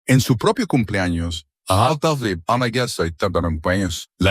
En su propio cumpleaños, la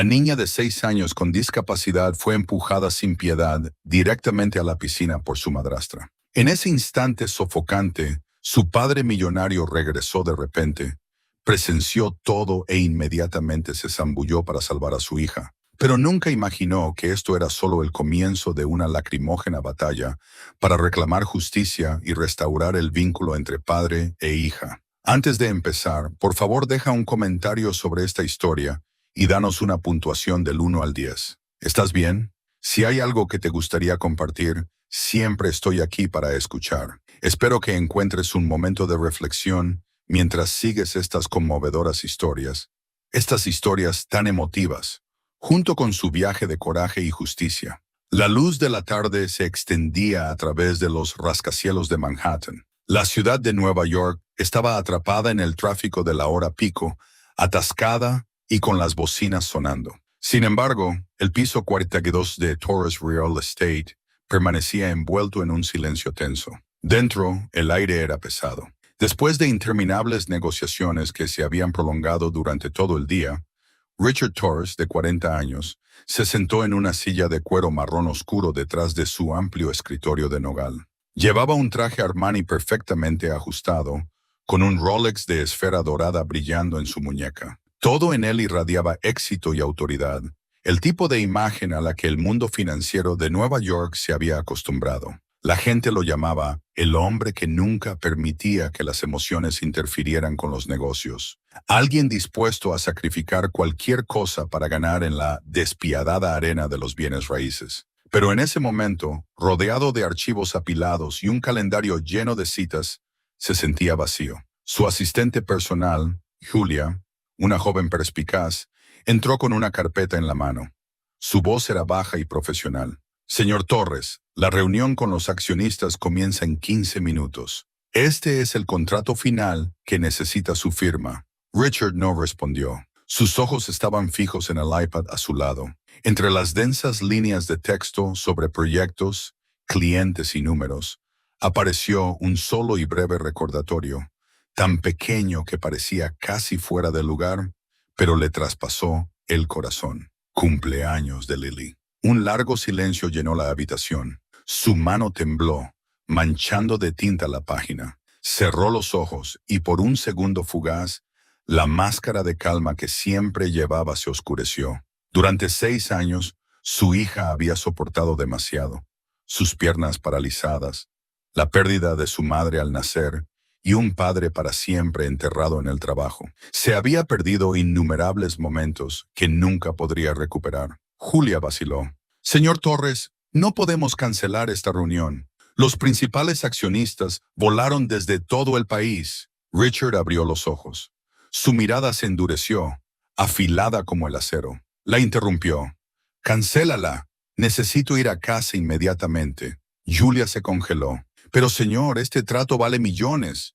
niña de 6 años con discapacidad fue empujada sin piedad directamente a la piscina por su madrastra. En ese instante sofocante, su padre millonario regresó de repente, presenció todo e inmediatamente se zambulló para salvar a su hija. Pero nunca imaginó que esto era solo el comienzo de una lacrimógena batalla para reclamar justicia y restaurar el vínculo entre padre e hija. Antes de empezar, por favor deja un comentario sobre esta historia y danos una puntuación del 1 al 10. ¿Estás bien? Si hay algo que te gustaría compartir, siempre estoy aquí para escuchar. Espero que encuentres un momento de reflexión mientras sigues estas conmovedoras historias. Estas historias tan emotivas, junto con su viaje de coraje y justicia. La luz de la tarde se extendía a través de los rascacielos de Manhattan. La ciudad de Nueva York estaba atrapada en el tráfico de la hora pico, atascada y con las bocinas sonando. Sin embargo, el piso 42 de Torres Real Estate permanecía envuelto en un silencio tenso. Dentro, el aire era pesado. Después de interminables negociaciones que se habían prolongado durante todo el día, Richard Torres, de 40 años, se sentó en una silla de cuero marrón oscuro detrás de su amplio escritorio de nogal. Llevaba un traje Armani perfectamente ajustado, con un Rolex de esfera dorada brillando en su muñeca. Todo en él irradiaba éxito y autoridad, el tipo de imagen a la que el mundo financiero de Nueva York se había acostumbrado. La gente lo llamaba el hombre que nunca permitía que las emociones interfirieran con los negocios. Alguien dispuesto a sacrificar cualquier cosa para ganar en la despiadada arena de los bienes raíces. Pero en ese momento, rodeado de archivos apilados y un calendario lleno de citas, se sentía vacío. Su asistente personal, Julia, una joven perspicaz, entró con una carpeta en la mano. Su voz era baja y profesional. Señor Torres, la reunión con los accionistas comienza en 15 minutos. Este es el contrato final que necesita su firma. Richard no respondió. Sus ojos estaban fijos en el iPad a su lado. Entre las densas líneas de texto sobre proyectos, clientes y números, apareció un solo y breve recordatorio, tan pequeño que parecía casi fuera de lugar, pero le traspasó el corazón. Cumpleaños de Lily. Un largo silencio llenó la habitación. Su mano tembló, manchando de tinta la página. Cerró los ojos y por un segundo fugaz, la máscara de calma que siempre llevaba se oscureció. Durante 6 años, su hija había soportado demasiado. Sus piernas paralizadas, la pérdida de su madre al nacer y un padre para siempre enterrado en el trabajo. Se había perdido innumerables momentos que nunca podría recuperar. Julia vaciló. Señor Torres, no podemos cancelar esta reunión. Los principales accionistas volaron desde todo el país. Richard abrió los ojos. Su mirada se endureció, afilada como el acero. La interrumpió. Cancélala. Necesito ir a casa inmediatamente. Julia se congeló. Pero señor, este trato vale millones.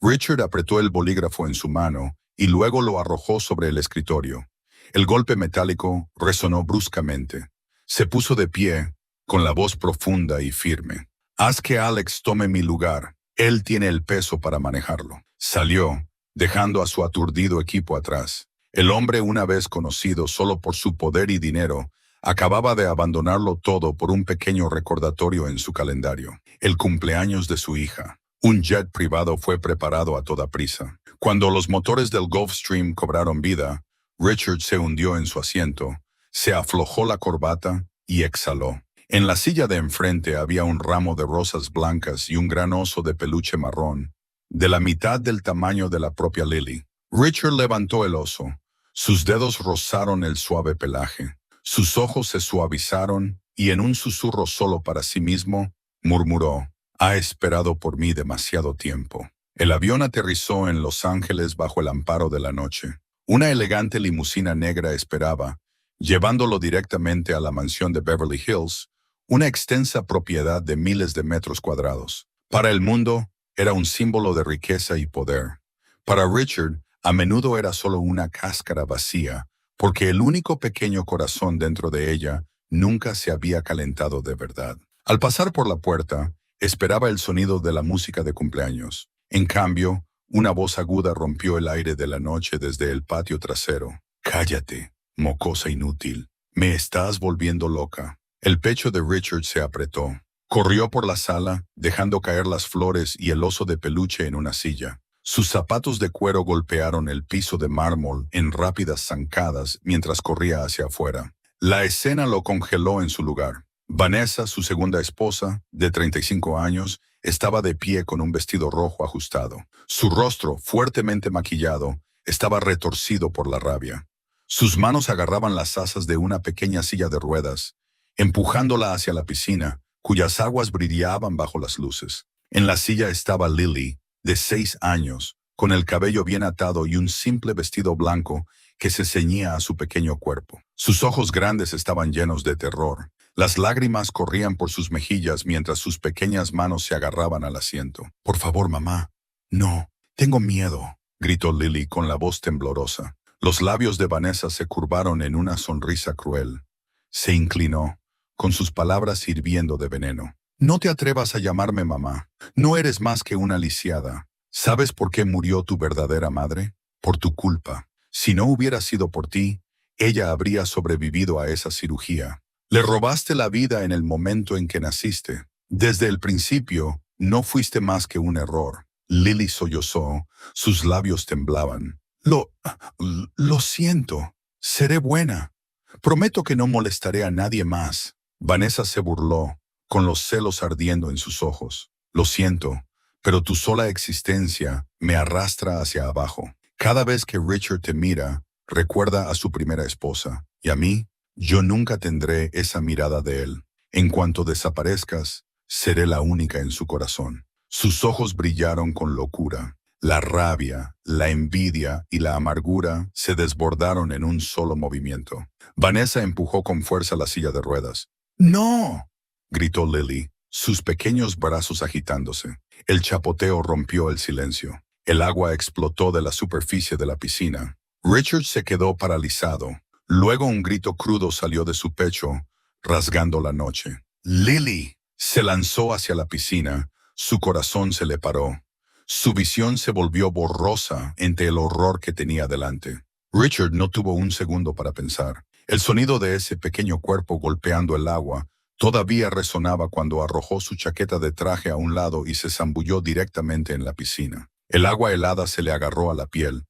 Richard apretó el bolígrafo en su mano y luego lo arrojó sobre el escritorio. El golpe metálico resonó bruscamente. Se puso de pie, con la voz profunda y firme. Haz que Alex tome mi lugar. Él tiene el peso para manejarlo. Salió, dejando a su aturdido equipo atrás. El hombre, una vez conocido solo por su poder y dinero, acababa de abandonarlo todo por un pequeño recordatorio en su calendario. El cumpleaños de su hija. Un jet privado fue preparado a toda prisa. Cuando los motores del Gulfstream cobraron vida, Richard se hundió en su asiento, se aflojó la corbata y exhaló. En la silla de enfrente había un ramo de rosas blancas y un gran oso de peluche marrón, de la mitad del tamaño de la propia Lily. Richard levantó el oso. Sus dedos rozaron el suave pelaje. Sus ojos se suavizaron y en un susurro solo para sí mismo, murmuró, «Ha esperado por mí demasiado tiempo». El avión aterrizó en Los Ángeles bajo el amparo de la noche. Una elegante limusina negra esperaba, llevándolo directamente a la mansión de Beverly Hills, una extensa propiedad de miles de metros cuadrados. Para el mundo, era un símbolo de riqueza y poder. Para Richard, a menudo era solo una cáscara vacía, porque el único pequeño corazón dentro de ella nunca se había calentado de verdad. Al pasar por la puerta, esperaba el sonido de la música de cumpleaños. En cambio, Una voz aguda rompió el aire de la noche desde el patio trasero. «Cállate, mocosa inútil. Me estás volviendo loca». El pecho de Richard se apretó. Corrió por la sala, dejando caer las flores y el oso de peluche en una silla. Sus zapatos de cuero golpearon el piso de mármol en rápidas zancadas mientras corría hacia afuera. La escena lo congeló en su lugar. Vanessa, su segunda esposa, de 35 años, estaba de pie con un vestido rojo ajustado. Su rostro, fuertemente maquillado, estaba retorcido por la rabia. Sus manos agarraban las asas de una pequeña silla de ruedas, empujándola hacia la piscina, cuyas aguas brillaban bajo las luces. En la silla estaba Lily, de 6 años, con el cabello bien atado y un simple vestido blanco que se ceñía a su pequeño cuerpo. Sus ojos grandes estaban llenos de terror. Las lágrimas corrían por sus mejillas mientras sus pequeñas manos se agarraban al asiento. «Por favor, mamá». «No, tengo miedo», gritó Lily con la voz temblorosa. Los labios de Vanessa se curvaron en una sonrisa cruel. Se inclinó, con sus palabras hirviendo de veneno. «No te atrevas a llamarme mamá. No eres más que una lisiada. ¿Sabes por qué murió tu verdadera madre? Por tu culpa. Si no hubiera sido por ti, ella habría sobrevivido a esa cirugía. Le robaste la vida en el momento en que naciste. Desde el principio, no fuiste más que un error». Lily sollozó, sus labios temblaban. Lo siento. Seré buena. Prometo que no molestaré a nadie más». Vanessa se burló, con los celos ardiendo en sus ojos. «Lo siento, pero tu sola existencia me arrastra hacia abajo. Cada vez que Richard te mira, recuerda a su primera esposa. Y a mí, yo nunca tendré esa mirada de él. En cuanto desaparezcas, seré la única en su corazón». Sus ojos brillaron con locura. La rabia, la envidia y la amargura se desbordaron en un solo movimiento. Vanessa empujó con fuerza la silla de ruedas. «¡No!», gritó Lily, sus pequeños brazos agitándose. El chapoteo rompió el silencio. El agua explotó de la superficie de la piscina. Richard se quedó paralizado. Luego un grito crudo salió de su pecho, rasgando la noche. «¡Lily!». Se lanzó hacia la piscina. Su corazón se le paró. Su visión se volvió borrosa ante el horror que tenía delante. Richard no tuvo un segundo para pensar. El sonido de ese pequeño cuerpo golpeando el agua todavía resonaba cuando arrojó su chaqueta de traje a un lado y se zambulló directamente en la piscina. El agua helada se le agarró a la piel,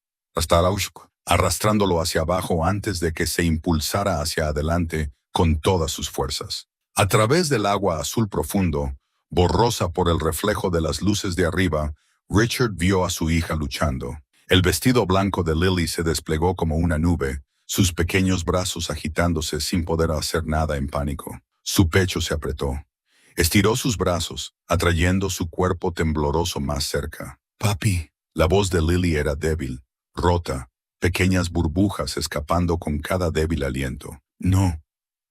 arrastrándolo hacia abajo antes de que se impulsara hacia adelante con todas sus fuerzas. A través del agua azul profundo, borrosa por el reflejo de las luces de arriba, Richard vio a su hija luchando. El vestido blanco de Lily se desplegó como una nube, sus pequeños brazos agitándose sin poder hacer nada en pánico. Su pecho se apretó. Estiró sus brazos, atrayendo su cuerpo tembloroso más cerca. «Papi». La voz de Lily era débil, rota, pequeñas burbujas escapando con cada débil aliento. «No,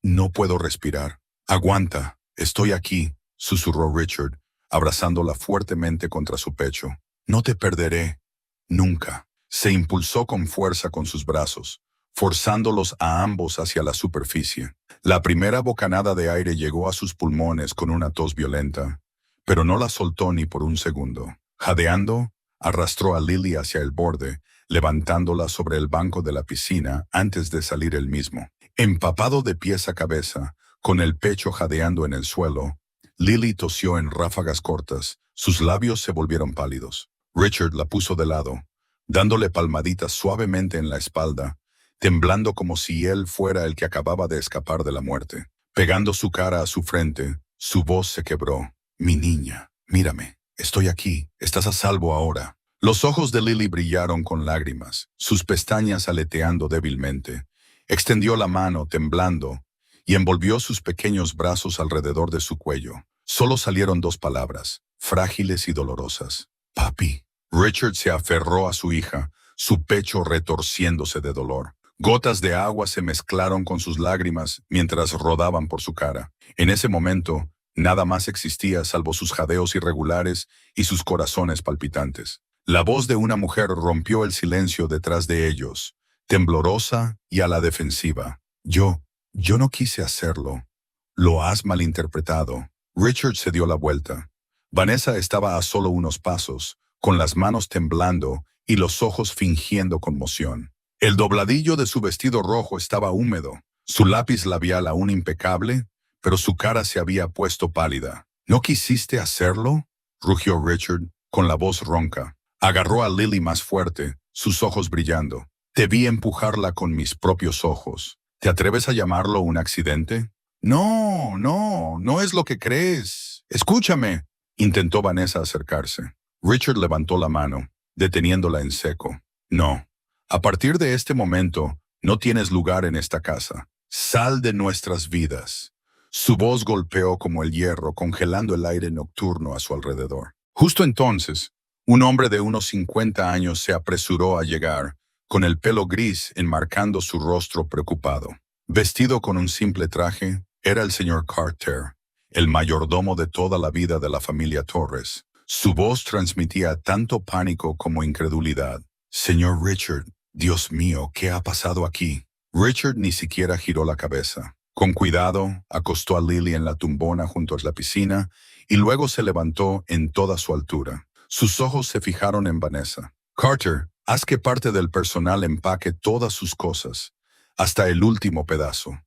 no puedo respirar». «Aguanta, estoy aquí», susurró Richard, abrazándola fuertemente contra su pecho. «No te perderé. Nunca». Se impulsó con fuerza con sus brazos, forzándolos a ambos hacia la superficie. La primera bocanada de aire llegó a sus pulmones con una tos violenta, pero no la soltó ni por un segundo. Jadeando, arrastró a Lily hacia el borde, levantándola sobre el banco de la piscina antes de salir él mismo. Empapado de pies a cabeza, con el pecho jadeando en el suelo, Lily tosió en ráfagas cortas, sus labios se volvieron pálidos. Richard la puso de lado, dándole palmaditas suavemente en la espalda, temblando como si él fuera el que acababa de escapar de la muerte. Pegando su cara a su frente, su voz se quebró. «Mi niña, mírame, estoy aquí, estás a salvo ahora». Los ojos de Lily brillaron con lágrimas, sus pestañas aleteando débilmente. Extendió la mano, temblando, y envolvió sus pequeños brazos alrededor de su cuello. Solo salieron 2 palabras, frágiles y dolorosas. «Papi». Richard se aferró a su hija, su pecho retorciéndose de dolor. Gotas de agua se mezclaron con sus lágrimas mientras rodaban por su cara. En ese momento, nada más existía salvo sus jadeos irregulares y sus corazones palpitantes. La voz de una mujer rompió el silencio detrás de ellos, temblorosa y a la defensiva. Yo no quise hacerlo. Lo has malinterpretado». Richard se dio la vuelta. Vanessa estaba a solo unos pasos, con las manos temblando y los ojos fingiendo conmoción. El dobladillo de su vestido rojo estaba húmedo, su lápiz labial aún impecable, pero su cara se había puesto pálida. ¿No quisiste hacerlo?, rugió Richard, con la voz ronca. Agarró a Lily más fuerte, sus ojos brillando. Te vi empujarla con mis propios ojos. ¿Te atreves a llamarlo un accidente? No, no, no es lo que crees. Escúchame. Intentó Vanessa acercarse. Richard levantó la mano, deteniéndola en seco. No. A partir de este momento, no tienes lugar en esta casa. Sal de nuestras vidas. Su voz golpeó como el hierro, congelando el aire nocturno a su alrededor. Justo entonces, un hombre de unos 50 años se apresuró a llegar, con el pelo gris enmarcando su rostro preocupado. Vestido con un simple traje, era el señor Carter, el mayordomo de toda la vida de la familia Torres. Su voz transmitía tanto pánico como incredulidad. Señor Richard, Dios mío, ¿qué ha pasado aquí? Richard ni siquiera giró la cabeza. Con cuidado, acostó a Lily en la tumbona junto a la piscina y luego se levantó en toda su altura. Sus ojos se fijaron en Vanessa. Carter, haz que parte del personal empaque todas sus cosas, hasta el último pedazo.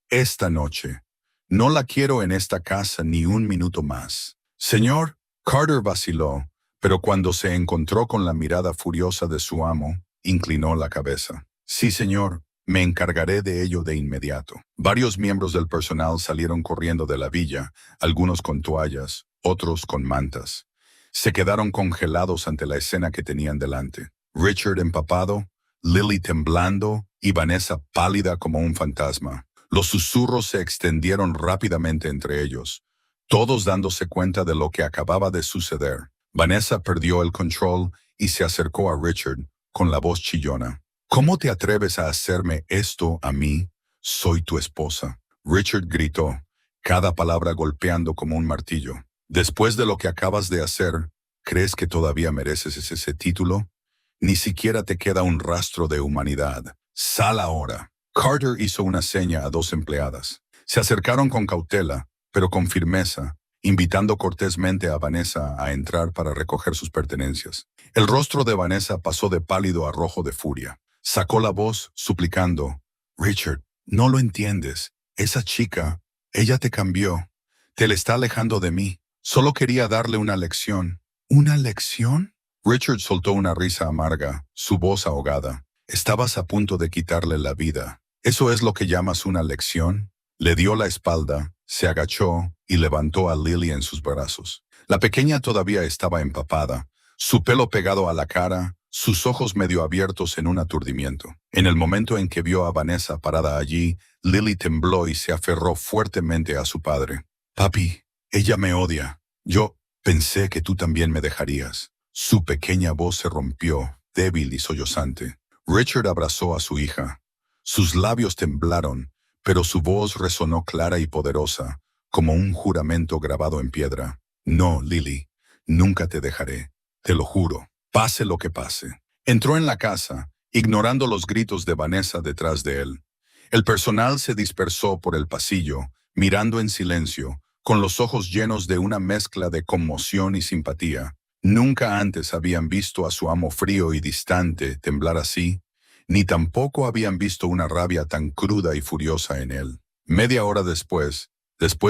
Esta noche. No la quiero en esta casa ni un minuto más. Señor, Carter vaciló, pero cuando se encontró con la mirada furiosa de su amo, inclinó la cabeza. Sí, señor. Me encargaré de ello de inmediato. Varios miembros del personal salieron corriendo de la villa, algunos con toallas, otros con mantas. Se quedaron congelados ante la escena que tenían delante. Richard empapado, Lily temblando y Vanessa pálida como un fantasma. Los susurros se extendieron rápidamente entre ellos, todos dándose cuenta de lo que acababa de suceder. Vanessa perdió el control y se acercó a Richard, con la voz chillona. ¿Cómo te atreves a hacerme esto a mí? Soy tu esposa. Richard gritó, cada palabra golpeando como un martillo. Después de lo que acabas de hacer, ¿crees que todavía mereces ese título? Ni siquiera te queda un rastro de humanidad. Sal ahora. Carter hizo una seña a dos empleadas. Se acercaron con cautela, pero con firmeza, invitando cortésmente a Vanessa a entrar para recoger sus pertenencias. El rostro de Vanessa pasó de pálido a rojo de furia. Sacó la voz, suplicando, Richard, no lo entiendes. Esa chica, ella te cambió. Te le está alejando de mí. Solo quería darle una lección. ¿Una lección? Richard soltó una risa amarga, su voz ahogada. Estabas a punto de quitarle la vida. ¿Eso es lo que llamas una lección? Le dio la espalda, se agachó y levantó a Lily en sus brazos. La pequeña todavía estaba empapada, su pelo pegado a la cara, sus ojos medio abiertos en un aturdimiento. En el momento en que vio a Vanessa parada allí, Lily tembló y se aferró fuertemente a su padre. Papi, ella me odia. Yo pensé que tú también me dejarías. Su pequeña voz se rompió, débil y sollozante. Richard abrazó a su hija. Sus labios temblaron, pero su voz resonó clara y poderosa, como un juramento grabado en piedra. No, Lily, nunca te dejaré. Te lo juro. Pase lo que pase. Entró en la casa, ignorando los gritos de Vanessa detrás de él. El personal se dispersó por el pasillo, mirando en silencio, con los ojos llenos de una mezcla de conmoción y simpatía. Nunca antes habían visto a su amo frío y distante temblar así, ni tampoco habían visto una rabia tan cruda y furiosa en él. Media hora después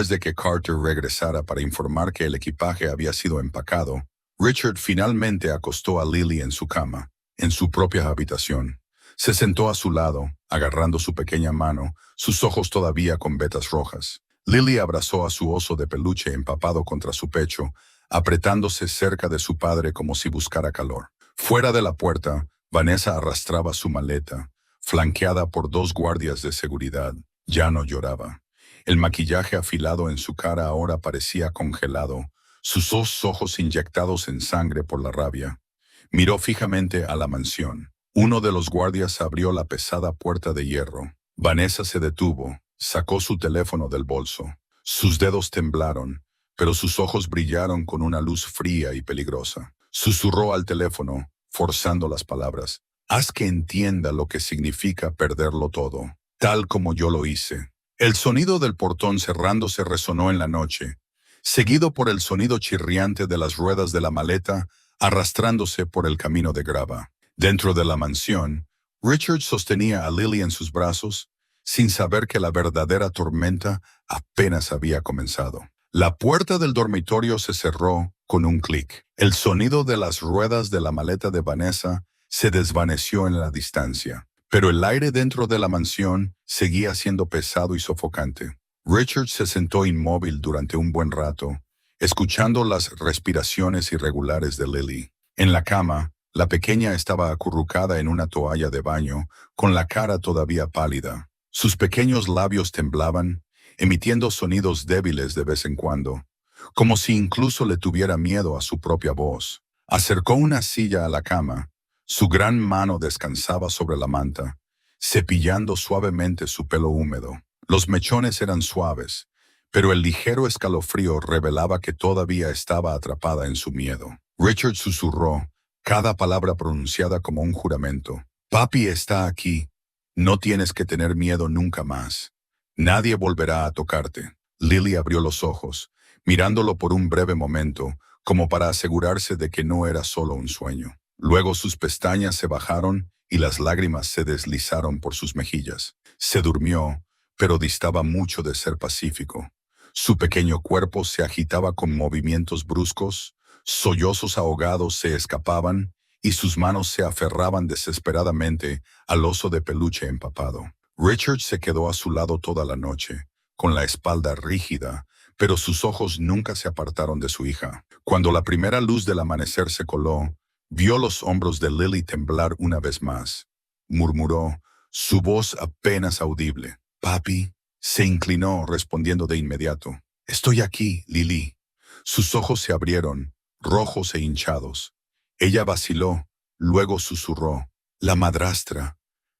de que Carter regresara para informar que el equipaje había sido empacado, Richard finalmente acostó a Lily en su cama, en su propia habitación. Se sentó a su lado, agarrando su pequeña mano, sus ojos todavía con vetas rojas. Lily abrazó a su oso de peluche empapado contra su pecho, apretándose cerca de su padre como si buscara calor. Fuera de la puerta, Vanessa arrastraba su maleta, flanqueada por dos guardias de seguridad. Ya no lloraba. El maquillaje afilado en su cara ahora parecía congelado, sus dos ojos inyectados en sangre por la rabia. Miró fijamente a la mansión. Uno de los guardias abrió la pesada puerta de hierro. Vanessa se detuvo, sacó su teléfono del bolso. Sus dedos temblaron, pero sus ojos brillaron con una luz fría y peligrosa. Susurró al teléfono, forzando las palabras. Haz que entienda lo que significa perderlo todo, tal como yo lo hice. El sonido del portón cerrándose resonó en la noche, seguido por el sonido chirriante de las ruedas de la maleta arrastrándose por el camino de grava. Dentro de la mansión, Richard sostenía a Lily en sus brazos, sin saber que la verdadera tormenta apenas había comenzado. La puerta del dormitorio se cerró con un clic. El sonido de las ruedas de la maleta de Vanessa se desvaneció en la distancia, pero el aire dentro de la mansión seguía siendo pesado y sofocante. Richard se sentó inmóvil durante un buen rato, escuchando las respiraciones irregulares de Lily. En la cama, la pequeña estaba acurrucada en una toalla de baño, con la cara todavía pálida. Sus pequeños labios temblaban, emitiendo sonidos débiles de vez en cuando, como si incluso le tuviera miedo a su propia voz. Acercó una silla a la cama. Su gran mano descansaba sobre la manta, cepillando suavemente su pelo húmedo. Los mechones eran suaves, pero el ligero escalofrío revelaba que todavía estaba atrapada en su miedo. Richard susurró, cada palabra pronunciada como un juramento. Papi está aquí. No tienes que tener miedo nunca más. Nadie volverá a tocarte. Lily abrió los ojos, mirándolo por un breve momento, como para asegurarse de que no era solo un sueño. Luego sus pestañas se bajaron y las lágrimas se deslizaron por sus mejillas. Se durmió, pero distaba mucho de ser pacífico. Su pequeño cuerpo se agitaba con movimientos bruscos, sollozos ahogados se escapaban y sus manos se aferraban desesperadamente al oso de peluche empapado. Richard se quedó a su lado toda la noche, con la espalda rígida, pero sus ojos nunca se apartaron de su hija. Cuando la primera luz del amanecer se coló, vio los hombros de Lily temblar una vez más. Murmuró, su voz apenas audible. Papi. Se inclinó, respondiendo de inmediato. Estoy aquí, Lily. Sus ojos se abrieron, rojos e hinchados. Ella vaciló, luego susurró. La madrastra.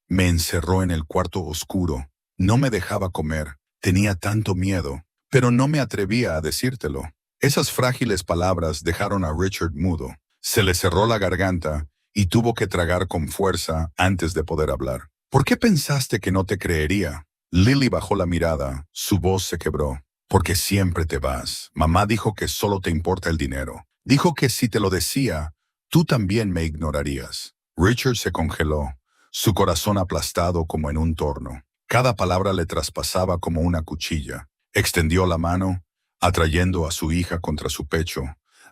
Me encerró en el cuarto oscuro. No me dejaba comer. Tenía tanto miedo, pero no me atrevía a decírtelo. Esas frágiles palabras dejaron a Richard mudo. Se le cerró la garganta y tuvo que tragar con fuerza antes de poder hablar. ¿Por qué pensaste que no te creería? Lily bajó la mirada, su voz se quebró. Porque siempre te vas. Mamá dijo que solo te importa el dinero. Dijo que si te lo decía, tú también me ignorarías. Richard se congeló, su corazón aplastado como en un torno. Cada palabra le traspasaba como una cuchilla. Extendió la mano, atrayendo a su hija contra su pecho,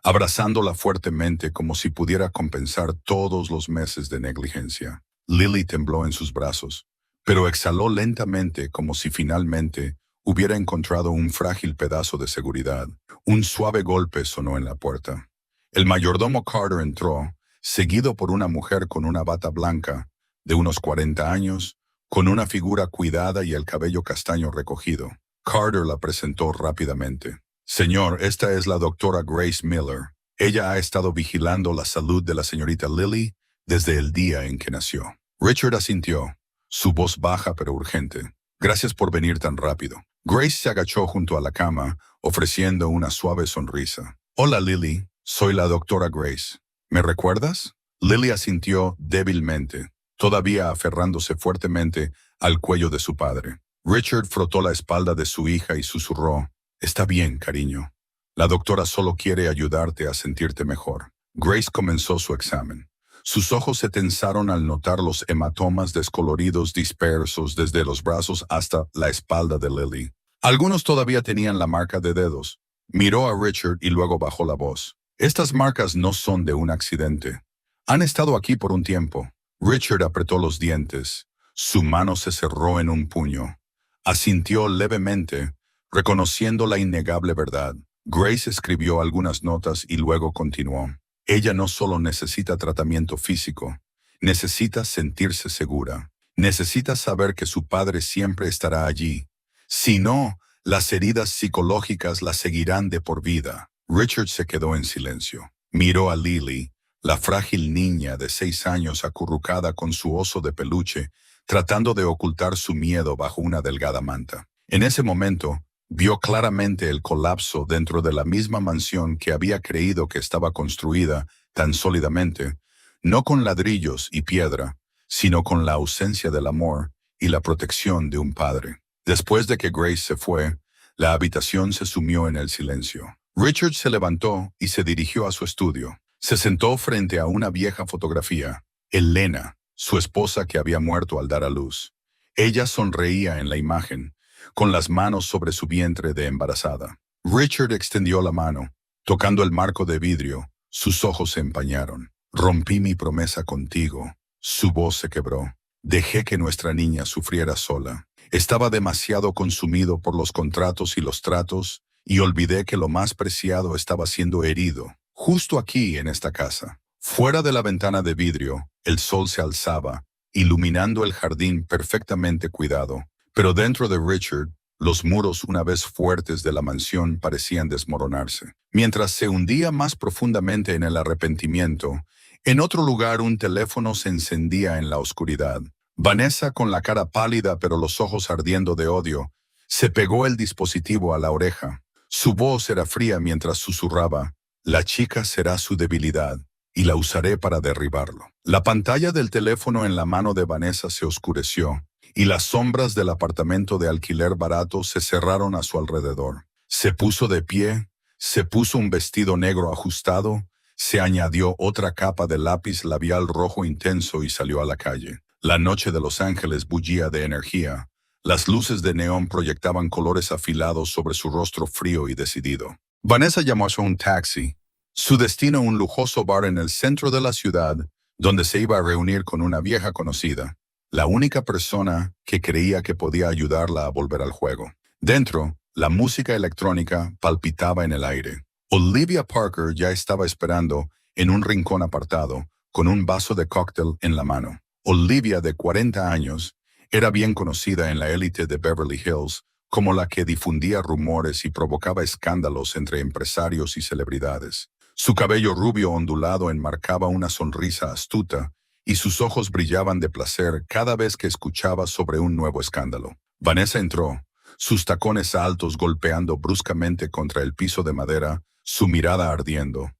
abrazándola fuertemente como si pudiera compensar todos los meses de negligencia. Lily tembló en sus brazos, pero exhaló lentamente como si finalmente hubiera encontrado un frágil pedazo de seguridad. Un suave golpe sonó en la puerta. El mayordomo Carter entró, seguido por una mujer con una bata blanca, de unos 40 años, con una figura cuidada y el cabello castaño recogido. Carter la presentó rápidamente. Señor, esta es la doctora Grace Miller. Ella ha estado vigilando la salud de la señorita Lily desde el día en que nació. Richard asintió, su voz baja pero urgente. Gracias por venir tan rápido. Grace se agachó junto a la cama, ofreciendo una suave sonrisa. Hola, Lily. Soy la doctora Grace. ¿Me recuerdas? Lily asintió débilmente, todavía aferrándose fuertemente al cuello de su padre. Richard frotó la espalda de su hija y susurró. Está bien, cariño. La doctora solo quiere ayudarte a sentirte mejor. Grace comenzó su examen. Sus ojos se tensaron al notar los hematomas descoloridos dispersos desde los brazos hasta la espalda de Lily. Algunos todavía tenían la marca de dedos. Miró a Richard y luego bajó la voz. Estas marcas no son de un accidente. Han estado aquí por un tiempo. Richard apretó los dientes. Su mano se cerró en un puño. Asintió levemente, reconociendo la innegable verdad. Grace escribió algunas notas y luego continuó. Ella no solo necesita tratamiento físico, necesita sentirse segura. Necesita saber que su padre siempre estará allí. Si no, las heridas psicológicas la seguirán de por vida. Richard se quedó en silencio. Miró a Lily, la frágil niña de 6 años acurrucada con su oso de peluche, tratando de ocultar su miedo bajo una delgada manta. En ese momento, vio claramente el colapso dentro de la misma mansión que había creído que estaba construida tan sólidamente, no con ladrillos y piedra, sino con la ausencia del amor y la protección de un padre. Después de que Grace se fue, la habitación se sumió en el silencio. Richard se levantó y se dirigió a su estudio. Se sentó frente a una vieja fotografía, Elena, su esposa que había muerto al dar a luz. Ella sonreía en la imagen, con las manos sobre su vientre de embarazada. Richard extendió la mano, tocando el marco de vidrio. Sus ojos se empañaron. Rompí mi promesa contigo. Su voz se quebró. Dejé que nuestra niña sufriera sola. Estaba demasiado consumido por los contratos y los tratos, y olvidé que lo más preciado estaba siendo herido, justo aquí en esta casa. Fuera de la ventana de vidrio, el sol se alzaba, iluminando el jardín perfectamente cuidado. Pero dentro de Richard, los muros una vez fuertes de la mansión parecían desmoronarse. Mientras se hundía más profundamente en el arrepentimiento, en otro lugar un teléfono se encendía en la oscuridad. Vanessa, con la cara pálida pero los ojos ardiendo de odio, se pegó el dispositivo a la oreja. Su voz era fría mientras susurraba: «La chica será su debilidad, y la usaré para derribarlo». La pantalla del teléfono en la mano de Vanessa se oscureció, y las sombras del apartamento de alquiler barato se cerraron a su alrededor. Se puso de pie, se puso un vestido negro ajustado, se añadió otra capa de lápiz labial rojo intenso y salió a la calle. La noche de Los Ángeles bullía de energía. Las luces de neón proyectaban colores afilados sobre su rostro frío y decidido. Vanessa llamó a un taxi. Su destino un lujoso bar en el centro de la ciudad, donde se iba a reunir con una vieja conocida, la única persona que creía que podía ayudarla a volver al juego. Dentro, la música electrónica palpitaba en el aire. Olivia Parker ya estaba esperando en un rincón apartado, con un vaso de cóctel en la mano. Olivia, de 40 años, era bien conocida en la élite de Beverly Hills como la que difundía rumores y provocaba escándalos entre empresarios y celebridades. Su cabello rubio ondulado enmarcaba una sonrisa astuta y sus ojos brillaban de placer cada vez que escuchaba sobre un nuevo escándalo. Vanessa entró, sus tacones altos golpeando bruscamente contra el piso de madera, su mirada ardiendo.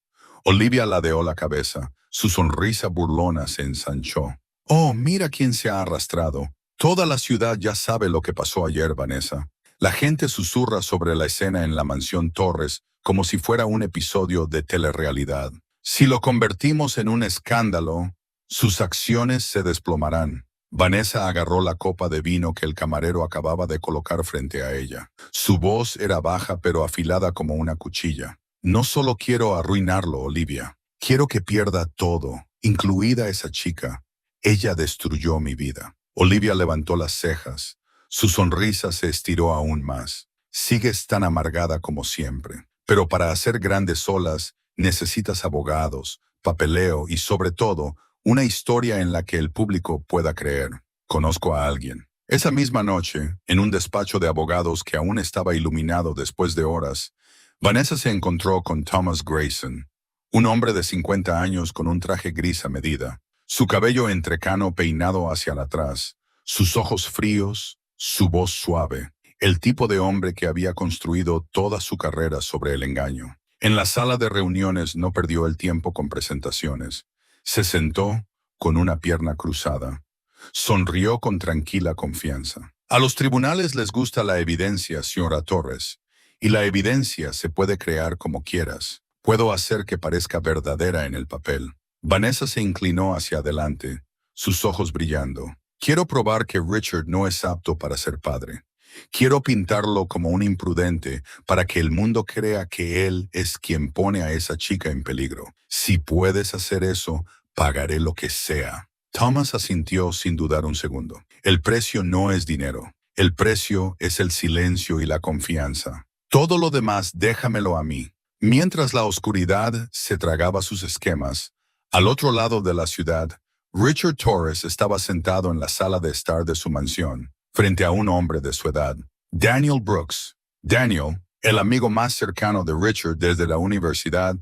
Olivia ladeó la cabeza, su sonrisa burlona se ensanchó. «Oh, mira quién se ha arrastrado. Toda la ciudad ya sabe lo que pasó ayer, Vanessa». La gente susurra sobre la escena en la mansión Torres como si fuera un episodio de telerrealidad. Si lo convertimos en un escándalo, sus acciones se desplomarán. Vanessa agarró la copa de vino que el camarero acababa de colocar frente a ella. Su voz era baja pero afilada como una cuchilla. «No solo quiero arruinarlo, Olivia. Quiero que pierda todo, incluida esa chica. Ella destruyó mi vida». Olivia levantó las cejas. Su sonrisa se estiró aún más. «Sigues tan amargada como siempre. Pero para hacer grandes olas necesitas abogados, papeleo y, sobre todo, una historia en la que el público pueda creer. Conozco a alguien». Esa misma noche, en un despacho de abogados que aún estaba iluminado después de horas, Vanessa se encontró con Thomas Grayson, un hombre de 50 años con un traje gris a medida, su cabello entrecano peinado hacia atrás, sus ojos fríos, su voz suave, el tipo de hombre que había construido toda su carrera sobre el engaño. En la sala de reuniones no perdió el tiempo con presentaciones. Se sentó con una pierna cruzada. Sonrió con tranquila confianza. «A los tribunales les gusta la evidencia, señora Torres, y la evidencia se puede crear como quieras. Puedo hacer que parezca verdadera en el papel». Vanessa se inclinó hacia adelante, sus ojos brillando. «Quiero probar que Richard no es apto para ser padre. Quiero pintarlo como un imprudente para que el mundo crea que él es quien pone a esa chica en peligro. Si puedes hacer eso, pagaré lo que sea». Thomas asintió sin dudar un segundo. «El precio no es dinero. El precio es el silencio y la confianza. Todo lo demás déjamelo a mí». Mientras la oscuridad se tragaba sus esquemas, al otro lado de la ciudad, Richard Torres estaba sentado en la sala de estar de su mansión, frente a un hombre de su edad, Daniel Brooks. Daniel, el amigo más cercano de Richard desde la universidad,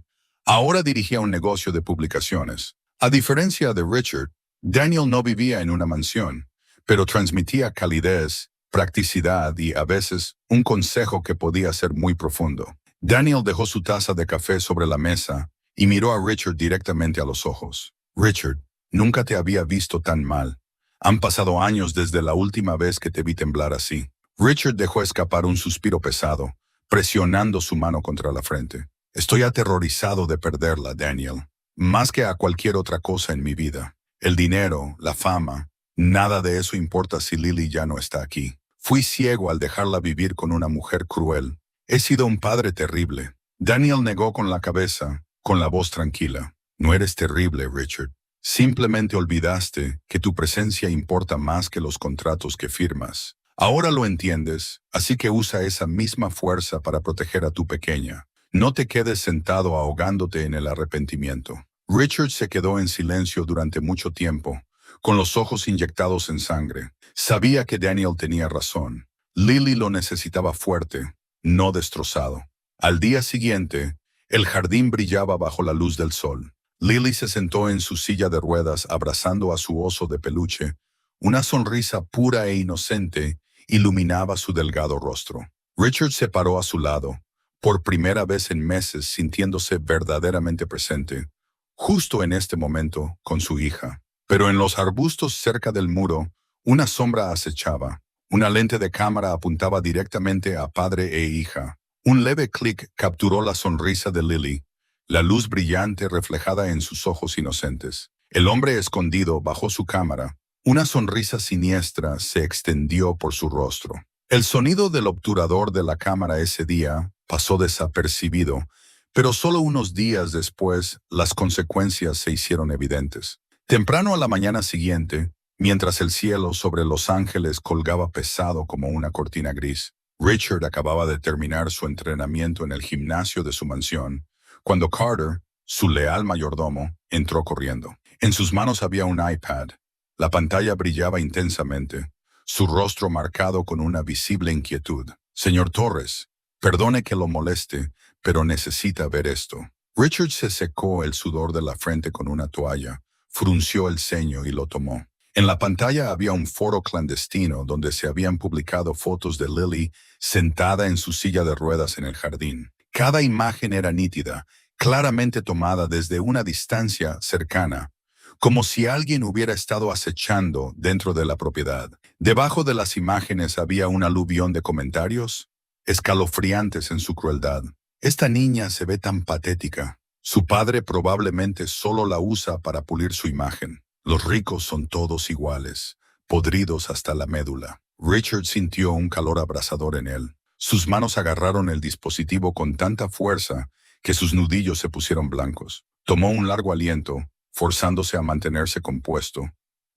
ahora dirigía un negocio de publicaciones. A diferencia de Richard, Daniel no vivía en una mansión, pero transmitía calidez, practicidad y, a veces, un consejo que podía ser muy profundo. Daniel dejó su taza de café sobre la mesa y miró a Richard directamente a los ojos. «Richard, nunca te había visto tan mal. Han pasado años desde la última vez que te vi temblar así». Richard dejó escapar un suspiro pesado, presionando su mano contra la frente. «Estoy aterrorizado de perderla, Daniel. más que a cualquier otra cosa en mi vida. El dinero, la fama, nada de eso importa si Lily ya no está aquí. Fui ciego al dejarla vivir con una mujer cruel. He sido un padre terrible. Daniel negó con la cabeza, con la voz tranquila. No eres terrible, Richard. Simplemente olvidaste que tu presencia importa más que los contratos que firmas. Ahora lo entiendes, así que usa esa misma fuerza para proteger a tu pequeña. No te quedes sentado ahogándote en el arrepentimiento. Richard se quedó en silencio durante mucho tiempo, con los ojos inyectados en sangre. Sabía que Daniel tenía razón. Lily lo necesitaba fuerte, no destrozado. Al día siguiente, el jardín brillaba bajo la luz del sol. Lily se sentó en su silla de ruedas abrazando a su oso de peluche. Una sonrisa pura e inocente iluminaba su delgado rostro. Richard se paró a su lado, por primera vez en meses sintiéndose verdaderamente presente, justo en este momento con su hija. Pero en los arbustos cerca del muro, una sombra acechaba. Una lente de cámara apuntaba directamente a padre e hija. Un leve clic capturó la sonrisa de Lily, la luz brillante reflejada en sus ojos inocentes. El hombre escondido bajo su cámara. Una sonrisa siniestra se extendió por su rostro. El sonido del obturador de la cámara ese día pasó desapercibido, pero solo unos días después las consecuencias se hicieron evidentes. Temprano a la mañana siguiente, mientras el cielo sobre Los Ángeles colgaba pesado como una cortina gris, Richard acababa de terminar su entrenamiento en el gimnasio de su mansión, cuando Carter, su leal mayordomo, entró corriendo. En sus manos había un iPad. La pantalla brillaba intensamente, su rostro marcado con una visible inquietud. Señor Torres, perdone que lo moleste, pero necesita ver esto. Richard se secó el sudor de la frente con una toalla, frunció el ceño y lo tomó. En la pantalla había un foro clandestino donde se habían publicado fotos de Lily sentada en su silla de ruedas en el jardín. Cada imagen era nítida, claramente tomada desde una distancia cercana, como si alguien hubiera estado acechando dentro de la propiedad. Debajo de las imágenes había un aluvión de comentarios, escalofriantes en su crueldad. Esta niña se ve tan patética. Su padre probablemente solo la usa para pulir su imagen. Los ricos son todos iguales, podridos hasta la médula. Richard sintió un calor abrasador en él. Sus manos agarraron el dispositivo con tanta fuerza que sus nudillos se pusieron blancos. Tomó un largo aliento, forzándose a mantenerse compuesto.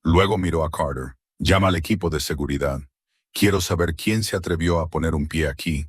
Luego miró a Carter. Llama al equipo de seguridad. Quiero saber quién se atrevió a poner un pie aquí.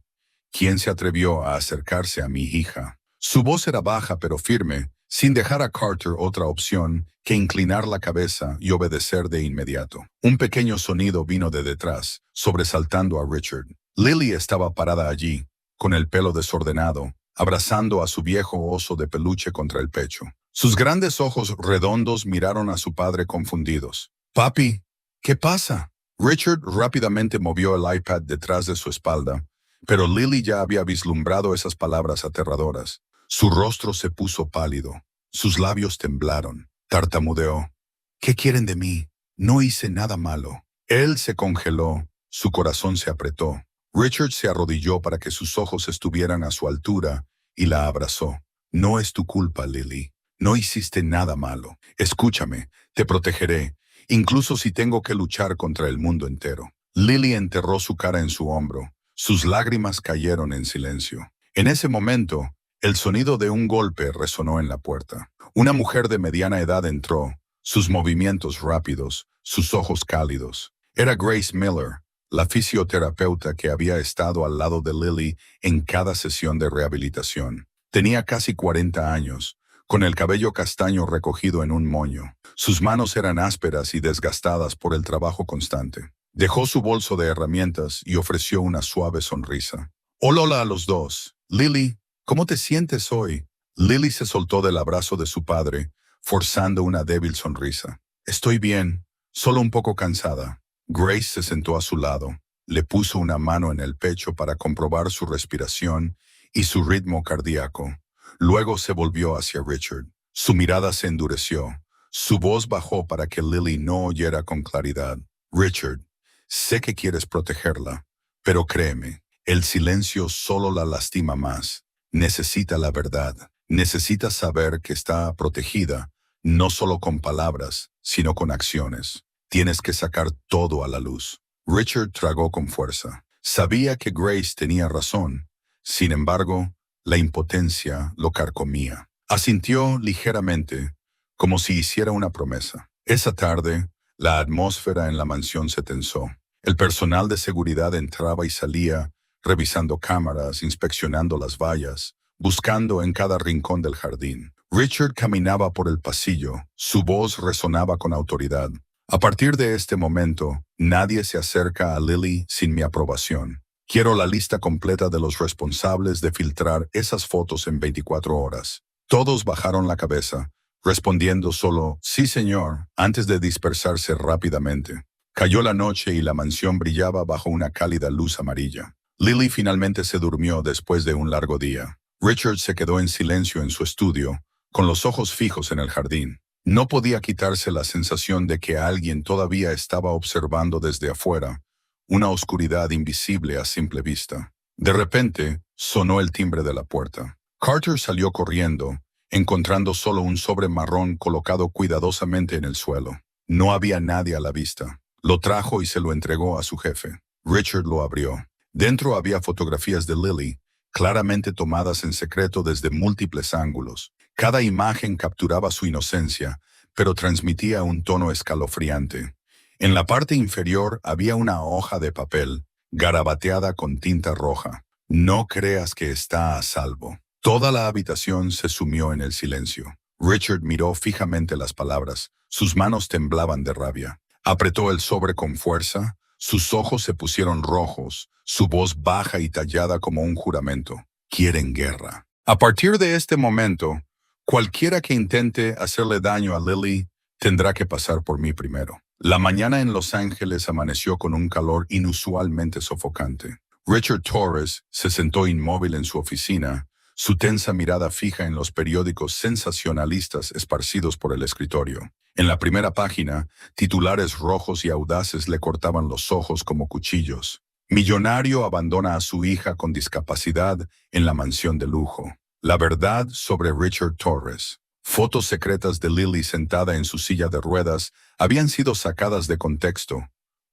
¿Quién se atrevió a acercarse a mi hija? Su voz era baja pero firme, sin dejar a Carter otra opción que inclinar la cabeza y obedecer de inmediato. Un pequeño sonido vino de detrás, sobresaltando a Richard. Lily estaba parada allí, con el pelo desordenado, abrazando a su viejo oso de peluche contra el pecho. Sus grandes ojos redondos miraron a su padre confundidos. «Papi, ¿qué pasa?» Richard rápidamente movió el iPad detrás de su espalda, pero Lily ya había vislumbrado esas palabras aterradoras. Su rostro se puso pálido, sus labios temblaron. Tartamudeó. «¿Qué quieren de mí? No hice nada malo». Él se congeló, su corazón se apretó. Richard se arrodilló para que sus ojos estuvieran a su altura y la abrazó. «No es tu culpa, Lily. No hiciste nada malo. Escúchame, te protegeré, incluso si tengo que luchar contra el mundo entero». Lily enterró su cara en su hombro. Sus lágrimas cayeron en silencio. En ese momento, el sonido de un golpe resonó en la puerta. Una mujer de mediana edad entró, sus movimientos rápidos, sus ojos cálidos. Era Grace Miller, la fisioterapeuta que había estado al lado de Lily en cada sesión de rehabilitación. Tenía casi 40 años, con el cabello castaño recogido en un moño. Sus manos eran ásperas y desgastadas por el trabajo constante. Dejó su bolso de herramientas y ofreció una suave sonrisa. «Hola a los dos. Lily, ¿cómo te sientes hoy?» Lily se soltó del abrazo de su padre, forzando una débil sonrisa. «Estoy bien, solo un poco cansada». Grace se sentó a su lado, le puso una mano en el pecho para comprobar su respiración y su ritmo cardíaco. Luego se volvió hacia Richard. Su mirada se endureció. Su voz bajó para que Lily no oyera con claridad. «Richard, sé que quieres protegerla, pero créeme, el silencio solo la lastima más. Necesita la verdad». Necesita saber que está protegida, no solo con palabras, sino con acciones. Tienes que sacar todo a la luz. Richard tragó con fuerza. Sabía que Grace tenía razón. Sin embargo, la impotencia lo carcomía. Asintió ligeramente, como si hiciera una promesa. Esa tarde, la atmósfera en la mansión se tensó. El personal de seguridad entraba y salía, revisando cámaras, inspeccionando las vallas, buscando en cada rincón del jardín. Richard caminaba por el pasillo, su voz resonaba con autoridad. A partir de este momento, nadie se acerca a Lily sin mi aprobación. Quiero la lista completa de los responsables de filtrar esas fotos en 24 horas. Todos bajaron la cabeza, respondiendo solo «Sí, señor», antes de dispersarse rápidamente. Cayó la noche y la mansión brillaba bajo una cálida luz amarilla. Lily finalmente se durmió después de un largo día. Richard se quedó en silencio en su estudio, con los ojos fijos en el jardín. No podía quitarse la sensación de que alguien todavía estaba observando desde afuera, una oscuridad invisible a simple vista. De repente, sonó el timbre de la puerta. Carter salió corriendo, encontrando solo un sobre marrón colocado cuidadosamente en el suelo. No había nadie a la vista. Lo trajo y se lo entregó a su jefe. Richard lo abrió. Dentro había fotografías de Lily, claramente tomadas en secreto desde múltiples ángulos. Cada imagen capturaba su inocencia, pero transmitía un tono escalofriante. En la parte inferior había una hoja de papel, garabateada con tinta roja. «No creas que está a salvo». Toda la habitación se sumió en el silencio. Richard miró fijamente las palabras. Sus manos temblaban de rabia. Apretó el sobre con fuerza. Sus ojos se pusieron rojos, su voz baja y tallada como un juramento. «Quieren guerra». A partir de este momento, cualquiera que intente hacerle daño a Lily tendrá que pasar por mí primero. La mañana en Los Ángeles amaneció con un calor inusualmente sofocante. Richard Torres se sentó inmóvil en su oficina, su tensa mirada fija en los periódicos sensacionalistas esparcidos por el escritorio. En la primera página, titulares rojos y audaces le cortaban los ojos como cuchillos. Millonario abandona a su hija con discapacidad en la mansión de lujo. La verdad sobre Richard Torres. Fotos secretas de Lily sentada en su silla de ruedas habían sido sacadas de contexto,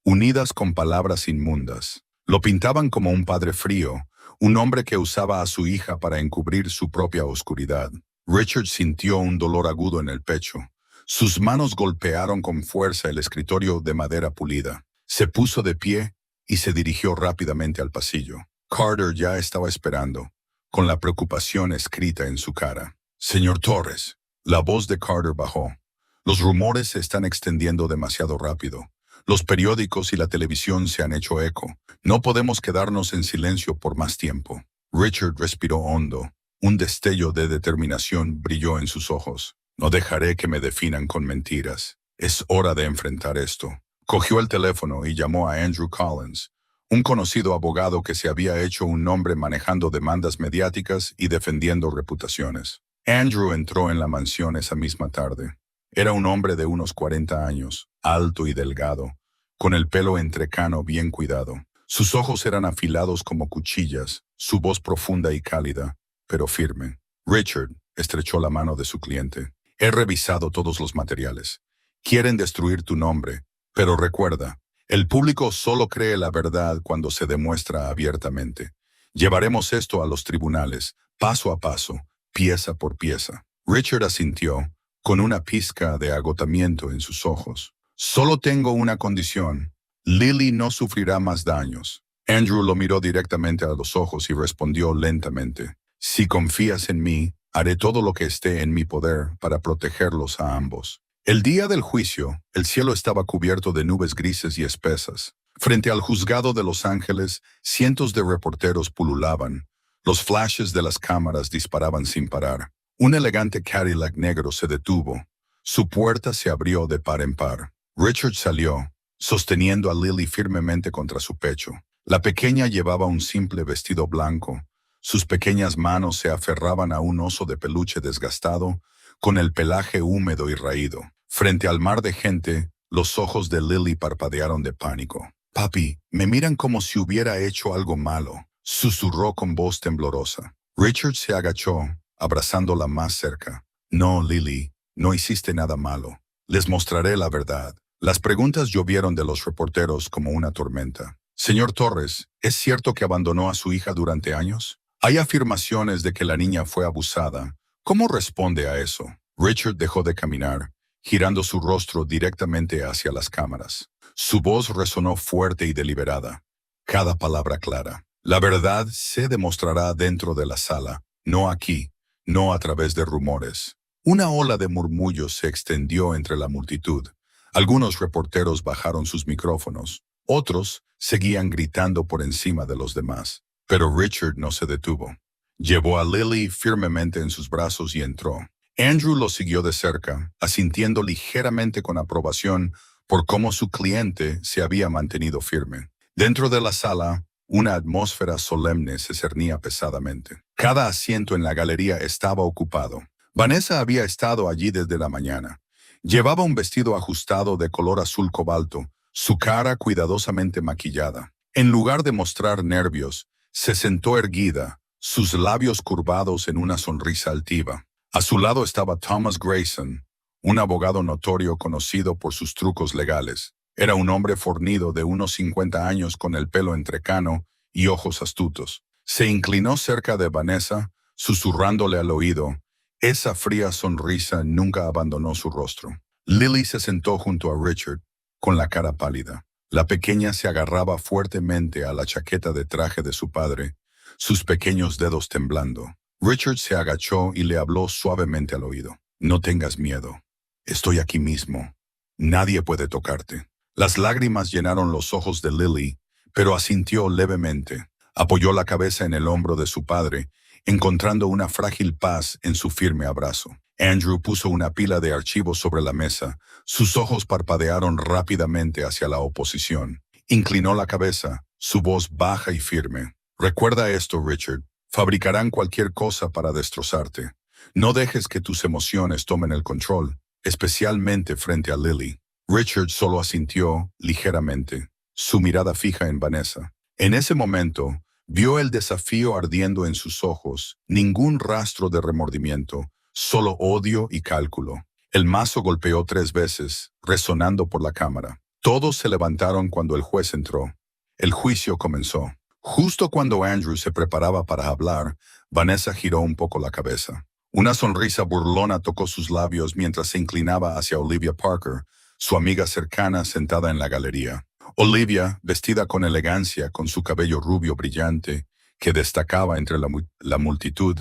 unidas con palabras inmundas. Lo pintaban como un padre frío, un hombre que usaba a su hija para encubrir su propia oscuridad. Richard sintió un dolor agudo en el pecho. Sus manos golpearon con fuerza el escritorio de madera pulida. Se puso de pie y se dirigió rápidamente al pasillo. Carter ya estaba esperando, con la preocupación escrita en su cara. «Señor Torres». La voz de Carter bajó. «Los rumores se están extendiendo demasiado rápido. Los periódicos y la televisión se han hecho eco. No podemos quedarnos en silencio por más tiempo». Richard respiró hondo. Un destello de determinación brilló en sus ojos. «No dejaré que me definan con mentiras. Es hora de enfrentar esto». Cogió el teléfono y llamó a Andrew Collins, un conocido abogado que se había hecho un nombre manejando demandas mediáticas y defendiendo reputaciones. Andrew entró en la mansión esa misma tarde. Era un hombre de unos 40 años, alto y delgado, con el pelo entrecano bien cuidado. Sus ojos eran afilados como cuchillas, su voz profunda y cálida, pero firme. Richard estrechó la mano de su cliente. «He revisado todos los materiales. Quieren destruir tu nombre, pero recuerda, el público solo cree la verdad cuando se demuestra abiertamente. Llevaremos esto a los tribunales, paso a paso, pieza por pieza». Richard asintió, con una pizca de agotamiento en sus ojos. «Solo tengo una condición. Lily no sufrirá más daños». Andrew lo miró directamente a los ojos y respondió lentamente. «Si confías en mí, haré todo lo que esté en mi poder para protegerlos a ambos». El día del juicio, el cielo estaba cubierto de nubes grises y espesas. Frente al juzgado de Los Ángeles, cientos de reporteros pululaban. Los flashes de las cámaras disparaban sin parar. Un elegante Cadillac negro se detuvo. Su puerta se abrió de par en par. Richard salió, sosteniendo a Lily firmemente contra su pecho. La pequeña llevaba un simple vestido blanco. Sus pequeñas manos se aferraban a un oso de peluche desgastado, con el pelaje húmedo y raído. Frente al mar de gente, los ojos de Lily parpadearon de pánico. «Papi, me miran como si hubiera hecho algo malo», susurró con voz temblorosa. Richard se agachó, abrazándola más cerca. No, Lily, no hiciste nada malo. Les mostraré la verdad. Las preguntas llovieron de los reporteros como una tormenta. Señor Torres, ¿es cierto que abandonó a su hija durante años? Hay afirmaciones de que la niña fue abusada. ¿Cómo responde a eso? Richard dejó de caminar, girando su rostro directamente hacia las cámaras. Su voz resonó fuerte y deliberada, cada palabra clara. La verdad se demostrará dentro de la sala, no aquí, no a través de rumores. Una ola de murmullos se extendió entre la multitud. Algunos reporteros bajaron sus micrófonos, otros seguían gritando por encima de los demás. Pero Richard no se detuvo. Llevó a Lily firmemente en sus brazos y entró. Andrew lo siguió de cerca, asintiendo ligeramente con aprobación por cómo su cliente se había mantenido firme. Dentro de la sala, una atmósfera solemne se cernía pesadamente. Cada asiento en la galería estaba ocupado. Vanessa había estado allí desde la mañana. Llevaba un vestido ajustado de color azul cobalto, su cara cuidadosamente maquillada. En lugar de mostrar nervios, se sentó erguida, sus labios curvados en una sonrisa altiva. A su lado estaba Thomas Grayson, un abogado notorio conocido por sus trucos legales. Era un hombre fornido de unos 50 años con el pelo entrecano y ojos astutos. Se inclinó cerca de Vanessa, susurrándole al oído. Esa fría sonrisa nunca abandonó su rostro. Lily se sentó junto a Richard, con la cara pálida. La pequeña se agarraba fuertemente a la chaqueta de traje de su padre, sus pequeños dedos temblando. Richard se agachó y le habló suavemente al oído. No tengas miedo. Estoy aquí mismo. Nadie puede tocarte. Las lágrimas llenaron los ojos de Lily, pero asintió levemente. Apoyó la cabeza en el hombro de su padre, encontrando una frágil paz en su firme abrazo. Andrew puso una pila de archivos sobre la mesa. Sus ojos parpadearon rápidamente hacia la oposición. Inclinó la cabeza, su voz baja y firme. Recuerda esto, Richard. Fabricarán cualquier cosa para destrozarte. No dejes que tus emociones tomen el control, especialmente frente a Lily. Richard solo asintió ligeramente, su mirada fija en Vanessa. En ese momento, vio el desafío ardiendo en sus ojos, ningún rastro de remordimiento, solo odio y cálculo. El mazo golpeó 3 veces, resonando por la cámara. Todos se levantaron cuando el juez entró. El juicio comenzó. Justo cuando Andrew se preparaba para hablar, Vanessa giró un poco la cabeza. Una sonrisa burlona tocó sus labios mientras se inclinaba hacia Olivia Parker, su amiga cercana sentada en la galería. Olivia, vestida con elegancia, con su cabello rubio brillante, que destacaba entre la multitud,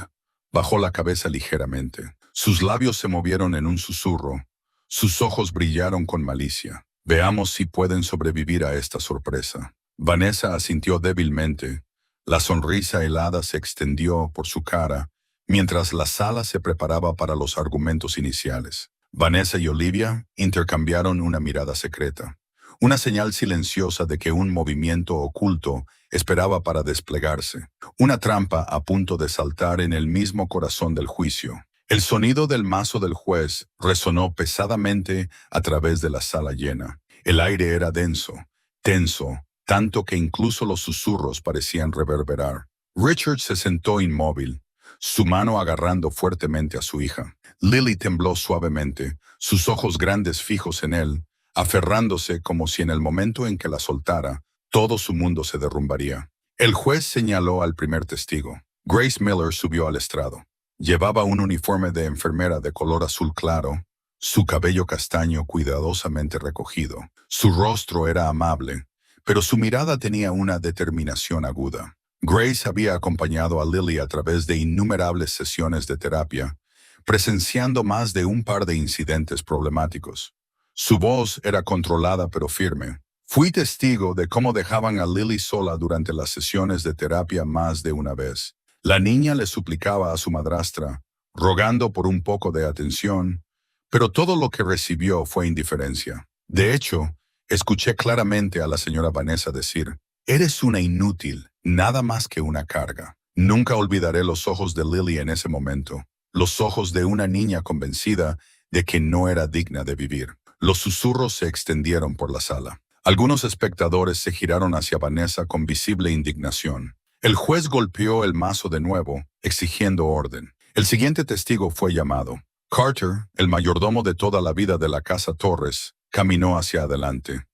bajó la cabeza ligeramente. Sus labios se movieron en un susurro. Sus ojos brillaron con malicia. Veamos si pueden sobrevivir a esta sorpresa. Vanessa asintió débilmente. La sonrisa helada se extendió por su cara, mientras la sala se preparaba para los argumentos iniciales. Vanessa y Olivia intercambiaron una mirada secreta, una señal silenciosa de que un movimiento oculto esperaba para desplegarse, una trampa a punto de saltar en el mismo corazón del juicio. El sonido del mazo del juez resonó pesadamente a través de la sala llena. El aire era denso, tenso, tanto que incluso los susurros parecían reverberar. Richard se sentó inmóvil, su mano agarrando fuertemente a su hija. Lily tembló suavemente, sus ojos grandes fijos en él, aferrándose como si en el momento en que la soltara, todo su mundo se derrumbaría. El juez señaló al primer testigo. Grace Miller subió al estrado. Llevaba un uniforme de enfermera de color azul claro, su cabello castaño cuidadosamente recogido. Su rostro era amable, pero su mirada tenía una determinación aguda. Grace había acompañado a Lily a través de innumerables sesiones de terapia, presenciando más de un par de incidentes problemáticos. Su voz era controlada pero firme. Fui testigo de cómo dejaban a Lily sola durante las sesiones de terapia más de una vez. La niña le suplicaba a su madrastra, rogando por un poco de atención, pero todo lo que recibió fue indiferencia. De hecho, escuché claramente a la señora Vanessa decir, «Eres una inútil, nada más que una carga». Nunca olvidaré los ojos de Lily en ese momento, los ojos de una niña convencida de que no era digna de vivir. Los susurros se extendieron por la sala. Algunos espectadores se giraron hacia Vanessa con visible indignación. El juez golpeó el mazo de nuevo, exigiendo orden. El siguiente testigo fue llamado. Carter, el mayordomo de toda la vida de la casa Torres, caminó hacia adelante.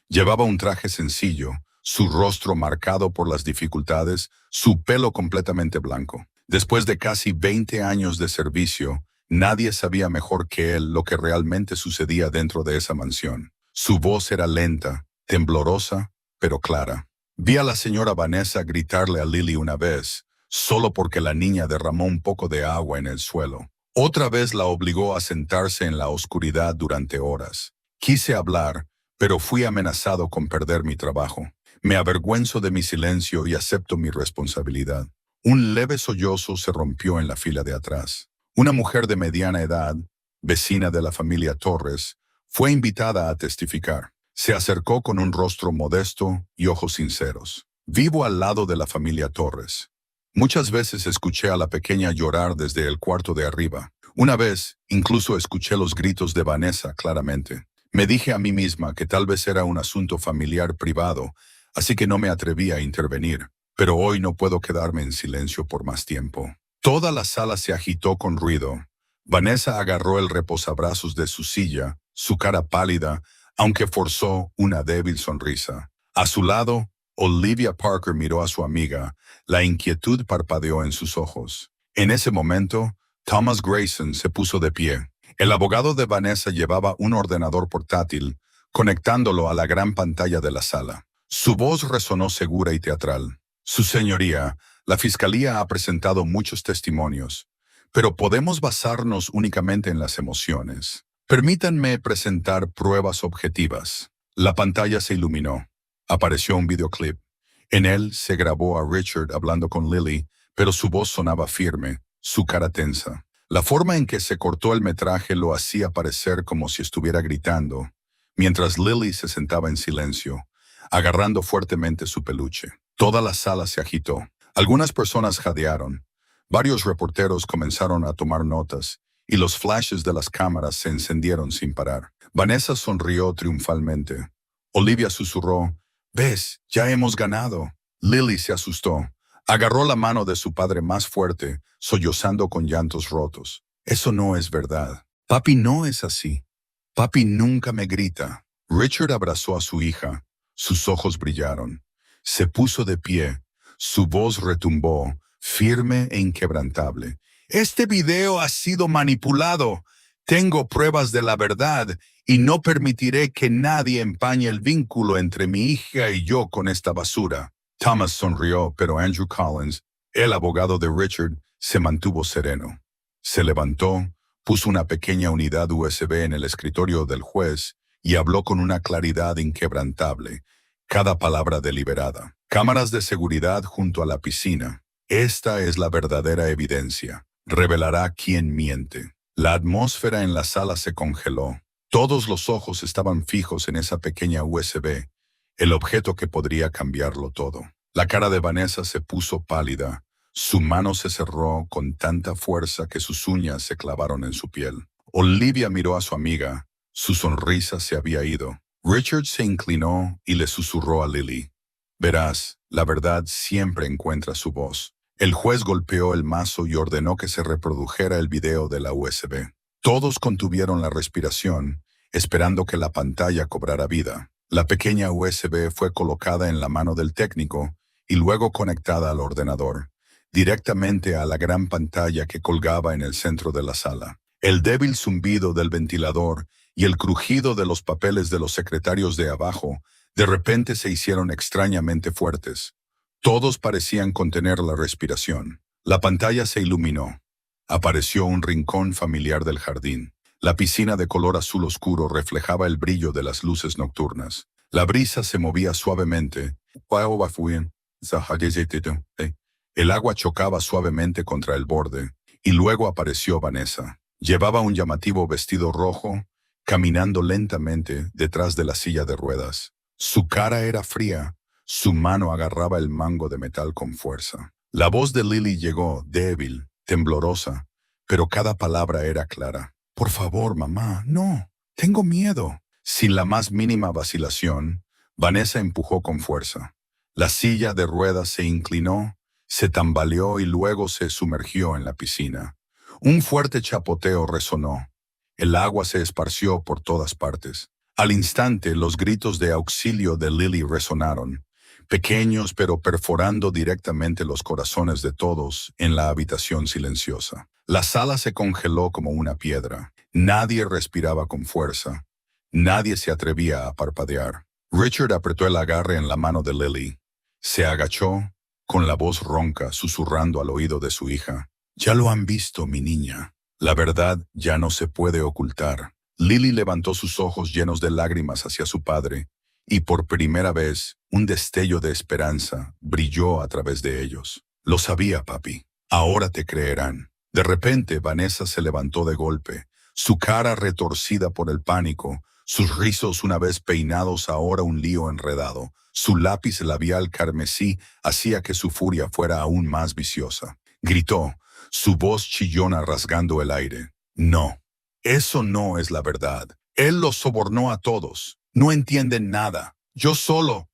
Llevaba un traje sencillo, su rostro marcado por las dificultades, su pelo completamente blanco. Después de casi 20 años de servicio, nadie sabía mejor que él lo que realmente sucedía dentro de esa mansión. Su voz era lenta, temblorosa, pero clara. Vi a la señora Vanessa gritarle a Lily una vez, solo porque la niña derramó un poco de agua en el suelo. Otra vez la obligó a sentarse en la oscuridad durante horas. Quise hablar, pero fui amenazado con perder mi trabajo. Me avergüenzo de mi silencio y acepto mi responsabilidad. Un leve sollozo se rompió en la fila de atrás. Una mujer de mediana edad, vecina de la familia Torres, fue invitada a testificar. Se acercó con un rostro modesto y ojos sinceros. Vivo al lado de la familia Torres. Muchas veces escuché a la pequeña llorar desde el cuarto de arriba. Una vez, incluso escuché los gritos de Vanessa claramente. Me dije a mí misma que tal vez era un asunto familiar privado, así que no me atreví a intervenir. Pero hoy no puedo quedarme en silencio por más tiempo. Toda la sala se agitó con ruido. Vanessa agarró el reposabrazos de su silla, su cara pálida, aunque forzó una débil sonrisa. A su lado, Olivia Parker miró a su amiga. La inquietud parpadeó en sus ojos. En ese momento, Thomas Grayson se puso de pie. El abogado de Vanessa llevaba un ordenador portátil, conectándolo a la gran pantalla de la sala. Su voz resonó segura y teatral. Su señoría, la fiscalía ha presentado muchos testimonios, pero podemos basarnos únicamente en las emociones. Permítanme presentar pruebas objetivas. La pantalla se iluminó. Apareció un videoclip. En él se grabó a Richard hablando con Lily, pero su voz sonaba firme, su cara tensa. La forma en que se cortó el metraje lo hacía parecer como si estuviera gritando, mientras Lily se sentaba en silencio, agarrando fuertemente su peluche. Toda la sala se agitó. Algunas personas jadearon. Varios reporteros comenzaron a tomar notas, y los flashes de las cámaras se encendieron sin parar. Vanessa sonrió triunfalmente. Olivia susurró, «¿Ves? Ya hemos ganado». Lily se asustó. Agarró la mano de su padre más fuerte, sollozando con llantos rotos. «Eso no es verdad. Papi no es así. Papi nunca me grita». Richard abrazó a su hija. Sus ojos brillaron. Se puso de pie. Su voz retumbó, firme e inquebrantable. «Este video ha sido manipulado. Tengo pruebas de la verdad y no permitiré que nadie empañe el vínculo entre mi hija y yo con esta basura». Thomas sonrió, pero Andrew Collins, el abogado de Richard, se mantuvo sereno. Se levantó, puso una pequeña unidad USB en el escritorio del juez y habló con una claridad inquebrantable, cada palabra deliberada. «Cámaras de seguridad junto a la piscina. Esta es la verdadera evidencia. Revelará quién miente». La atmósfera en la sala se congeló. Todos los ojos estaban fijos en esa pequeña USB, el objeto que podría cambiarlo todo. La cara de Vanessa se puso pálida. Su mano se cerró con tanta fuerza que sus uñas se clavaron en su piel. Olivia miró a su amiga. Su sonrisa se había ido. Richard se inclinó y le susurró a Lily, «Verás, la verdad siempre encuentra su voz». El juez golpeó el mazo y ordenó que se reprodujera el video de la USB. Todos contuvieron la respiración, esperando que la pantalla cobrara vida. La pequeña USB fue colocada en la mano del técnico y luego conectada al ordenador, directamente a la gran pantalla que colgaba en el centro de la sala. El débil zumbido del ventilador y el crujido de los papeles de los secretarios de abajo de repente se hicieron extrañamente fuertes. Todos parecían contener la respiración. La pantalla se iluminó. Apareció un rincón familiar del jardín. La piscina de color azul oscuro reflejaba el brillo de las luces nocturnas. La brisa se movía suavemente. El agua chocaba suavemente contra el borde, y luego apareció Vanessa. Llevaba un llamativo vestido rojo, caminando lentamente detrás de la silla de ruedas. Su cara era fría. Su mano agarraba el mango de metal con fuerza. La voz de Lily llegó, débil, temblorosa, pero cada palabra era clara. «Por favor, mamá, no, tengo miedo». Sin la más mínima vacilación, Vanessa empujó con fuerza. La silla de ruedas se inclinó, se tambaleó y luego se sumergió en la piscina. Un fuerte chapoteo resonó. El agua se esparció por todas partes. Al instante, los gritos de auxilio de Lily resonaron, pequeños pero perforando directamente los corazones de todos en la habitación silenciosa. La sala se congeló como una piedra. Nadie respiraba con fuerza. Nadie se atrevía a parpadear. Richard apretó el agarre en la mano de Lily. Se agachó, con la voz ronca, susurrando al oído de su hija. «Ya lo han visto, mi niña. La verdad ya no se puede ocultar». Lily levantó sus ojos llenos de lágrimas hacia su padre, y por primera vez un destello de esperanza brilló a través de ellos. «Lo sabía, papi. Ahora te creerán». De repente, Vanessa se levantó de golpe, su cara retorcida por el pánico, sus rizos una vez peinados ahora un lío enredado. Su lápiz labial carmesí hacía que su furia fuera aún más viciosa. Gritó, su voz chillona rasgando el aire. «No, eso no es la verdad. Él los sobornó a todos. No entienden nada. Yo solo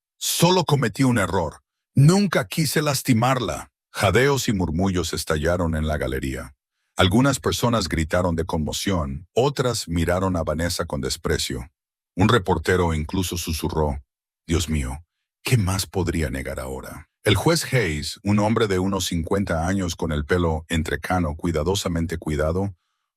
cometí un error. Nunca quise lastimarla». Jadeos y murmullos estallaron en la galería. Algunas personas gritaron de conmoción, otras miraron a Vanessa con desprecio. Un reportero incluso susurró, «Dios mío, ¿qué más podría negar ahora?». El juez Hayes, un hombre de unos 50 años con el pelo entrecano cuidadosamente cuidado,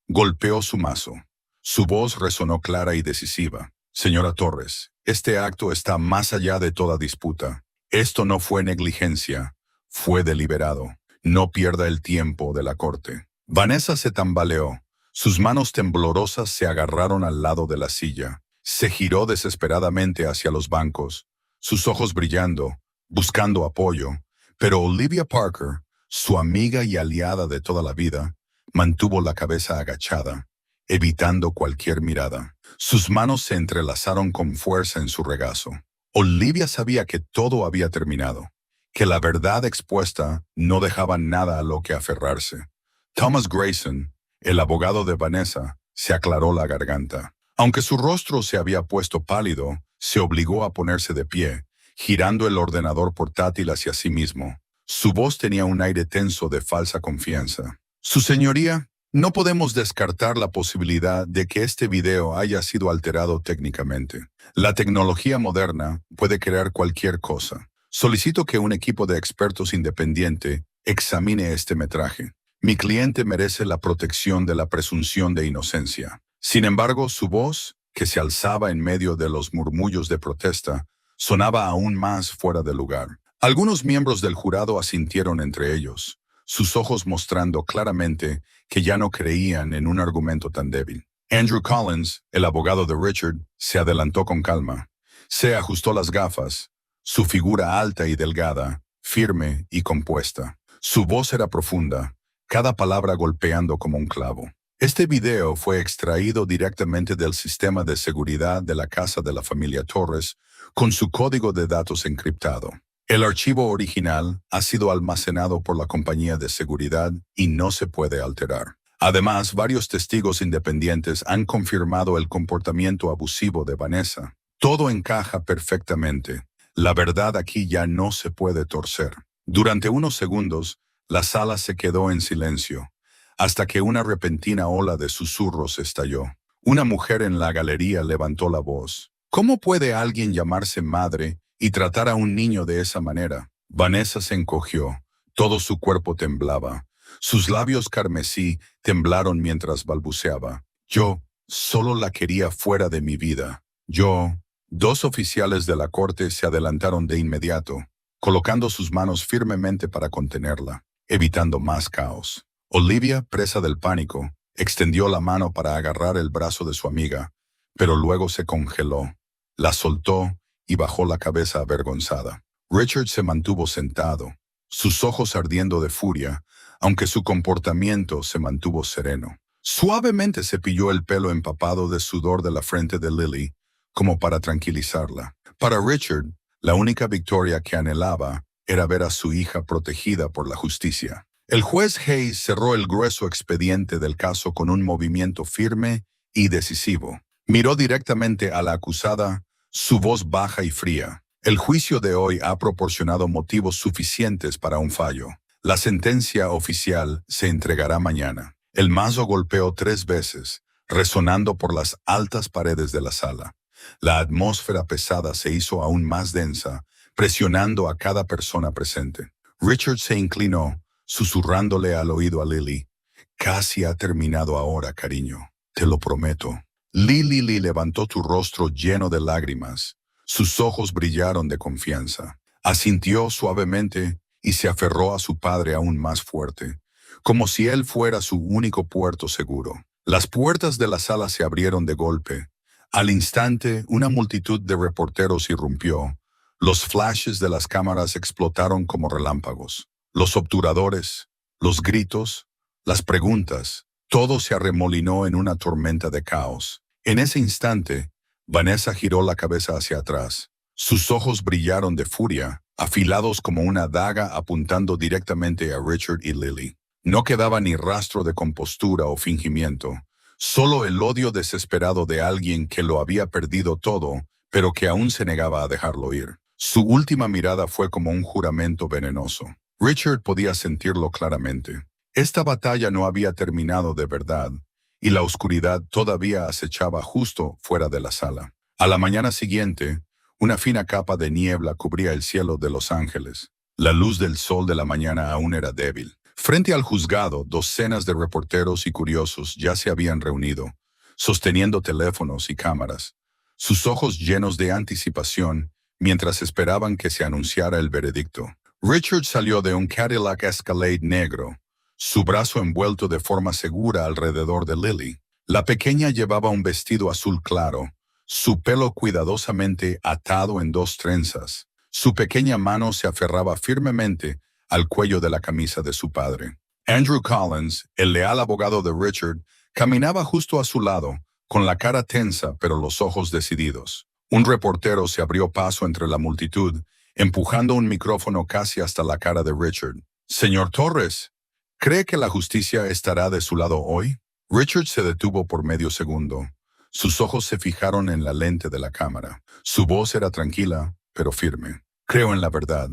golpeó su mazo. Su voz resonó clara y decisiva. «Señora Torres, este acto está más allá de toda disputa. Esto no fue negligencia, fue deliberado. No pierda el tiempo de la corte». Vanessa se tambaleó. Sus manos temblorosas se agarraron al lado de la silla. Se giró desesperadamente hacia los bancos, sus ojos brillando, buscando apoyo. Pero Olivia Parker, su amiga y aliada de toda la vida, mantuvo la cabeza agachada, evitando cualquier mirada. Sus manos se entrelazaron con fuerza en su regazo. Olivia sabía que todo había terminado, que la verdad expuesta no dejaba nada a lo que aferrarse. Thomas Grayson, el abogado de Vanessa, se aclaró la garganta. Aunque su rostro se había puesto pálido, se obligó a ponerse de pie, girando el ordenador portátil hacia sí mismo. Su voz tenía un aire tenso de falsa confianza. «Su señoría, no podemos descartar la posibilidad de que este video haya sido alterado técnicamente. La tecnología moderna puede crear cualquier cosa. Solicito que un equipo de expertos independiente examine este metraje. Mi cliente merece la protección de la presunción de inocencia». Sin embargo, su voz, que se alzaba en medio de los murmullos de protesta, sonaba aún más fuera de lugar. Algunos miembros del jurado asintieron entre ellos, sus ojos mostrando claramente que ya no creían en un argumento tan débil. Andrew Collins, el abogado de Richard, se adelantó con calma. Se ajustó las gafas, su figura alta y delgada, firme y compuesta. Su voz era profunda, cada palabra golpeando como un clavo. Este video fue extraído directamente del sistema de seguridad de la casa de la familia Torres con su código de datos encriptado. El archivo original ha sido almacenado por la compañía de seguridad y no se puede alterar. Además, varios testigos independientes han confirmado el comportamiento abusivo de Vanessa. Todo encaja perfectamente. La verdad aquí ya no se puede torcer. Durante unos segundos, la sala se quedó en silencio, hasta que una repentina ola de susurros estalló. Una mujer en la galería levantó la voz. «¿Cómo puede alguien llamarse madre y tratar a un niño de esa manera?». Vanessa se encogió. Todo su cuerpo temblaba. Sus labios carmesí temblaron mientras balbuceaba. «Yo solo la quería fuera de mi vida. Yo». Dos oficiales de la corte se adelantaron de inmediato, colocando sus manos firmemente para contenerla, evitando más caos. Olivia, presa del pánico, extendió la mano para agarrar el brazo de su amiga, pero luego se congeló, la soltó y bajó la cabeza avergonzada. Richard se mantuvo sentado, sus ojos ardiendo de furia, aunque su comportamiento se mantuvo sereno. Suavemente cepilló el pelo empapado de sudor de la frente de Lily, como para tranquilizarla. Para Richard, la única victoria que anhelaba era ver a su hija protegida por la justicia. El juez Hayes cerró el grueso expediente del caso con un movimiento firme y decisivo. Miró directamente a la acusada, su voz baja y fría. «El juicio de hoy ha proporcionado motivos suficientes para un fallo. La sentencia oficial se entregará mañana». El mazo golpeó 3 veces, resonando por las altas paredes de la sala. La atmósfera pesada se hizo aún más densa, presionando a cada persona presente. Richard se inclinó, susurrándole al oído a Lily. Casi ha terminado ahora, cariño. Te lo prometo. Lily levantó su rostro lleno de lágrimas. Sus ojos brillaron de confianza. Asintió suavemente y se aferró a su padre aún más fuerte, como si él fuera su único puerto seguro. Las puertas de la sala se abrieron de golpe. Al instante, una multitud de reporteros irrumpió. Los flashes de las cámaras explotaron como relámpagos. Los obturadores, los gritos, las preguntas, todo se arremolinó en una tormenta de caos. En ese instante, Vanessa giró la cabeza hacia atrás. Sus ojos brillaron de furia, afilados como una daga apuntando directamente a Richard y Lily. No quedaba ni rastro de compostura o fingimiento, solo el odio desesperado de alguien que lo había perdido todo, pero que aún se negaba a dejarlo ir. Su última mirada fue como un juramento venenoso. Richard podía sentirlo claramente. Esta batalla no había terminado de verdad, y la oscuridad todavía acechaba justo fuera de la sala. A la mañana siguiente, una fina capa de niebla cubría el cielo de Los Ángeles. La luz del sol de la mañana aún era débil. Frente al juzgado, docenas de reporteros y curiosos ya se habían reunido, sosteniendo teléfonos y cámaras, sus ojos llenos de anticipación mientras esperaban que se anunciara el veredicto. Richard salió de un Cadillac Escalade negro, su brazo envuelto de forma segura alrededor de Lily. La pequeña llevaba un vestido azul claro, su pelo cuidadosamente atado en 2 trenzas. Su pequeña mano se aferraba firmemente al cuello de la camisa de su padre. Andrew Collins, el leal abogado de Richard, caminaba justo a su lado, con la cara tensa pero los ojos decididos. Un reportero se abrió paso entre la multitud, empujando un micrófono casi hasta la cara de Richard. «Señor Torres, ¿cree que la justicia estará de su lado hoy?» Richard se detuvo por medio segundo. Sus ojos se fijaron en la lente de la cámara. Su voz era tranquila, pero firme. «Creo en la verdad,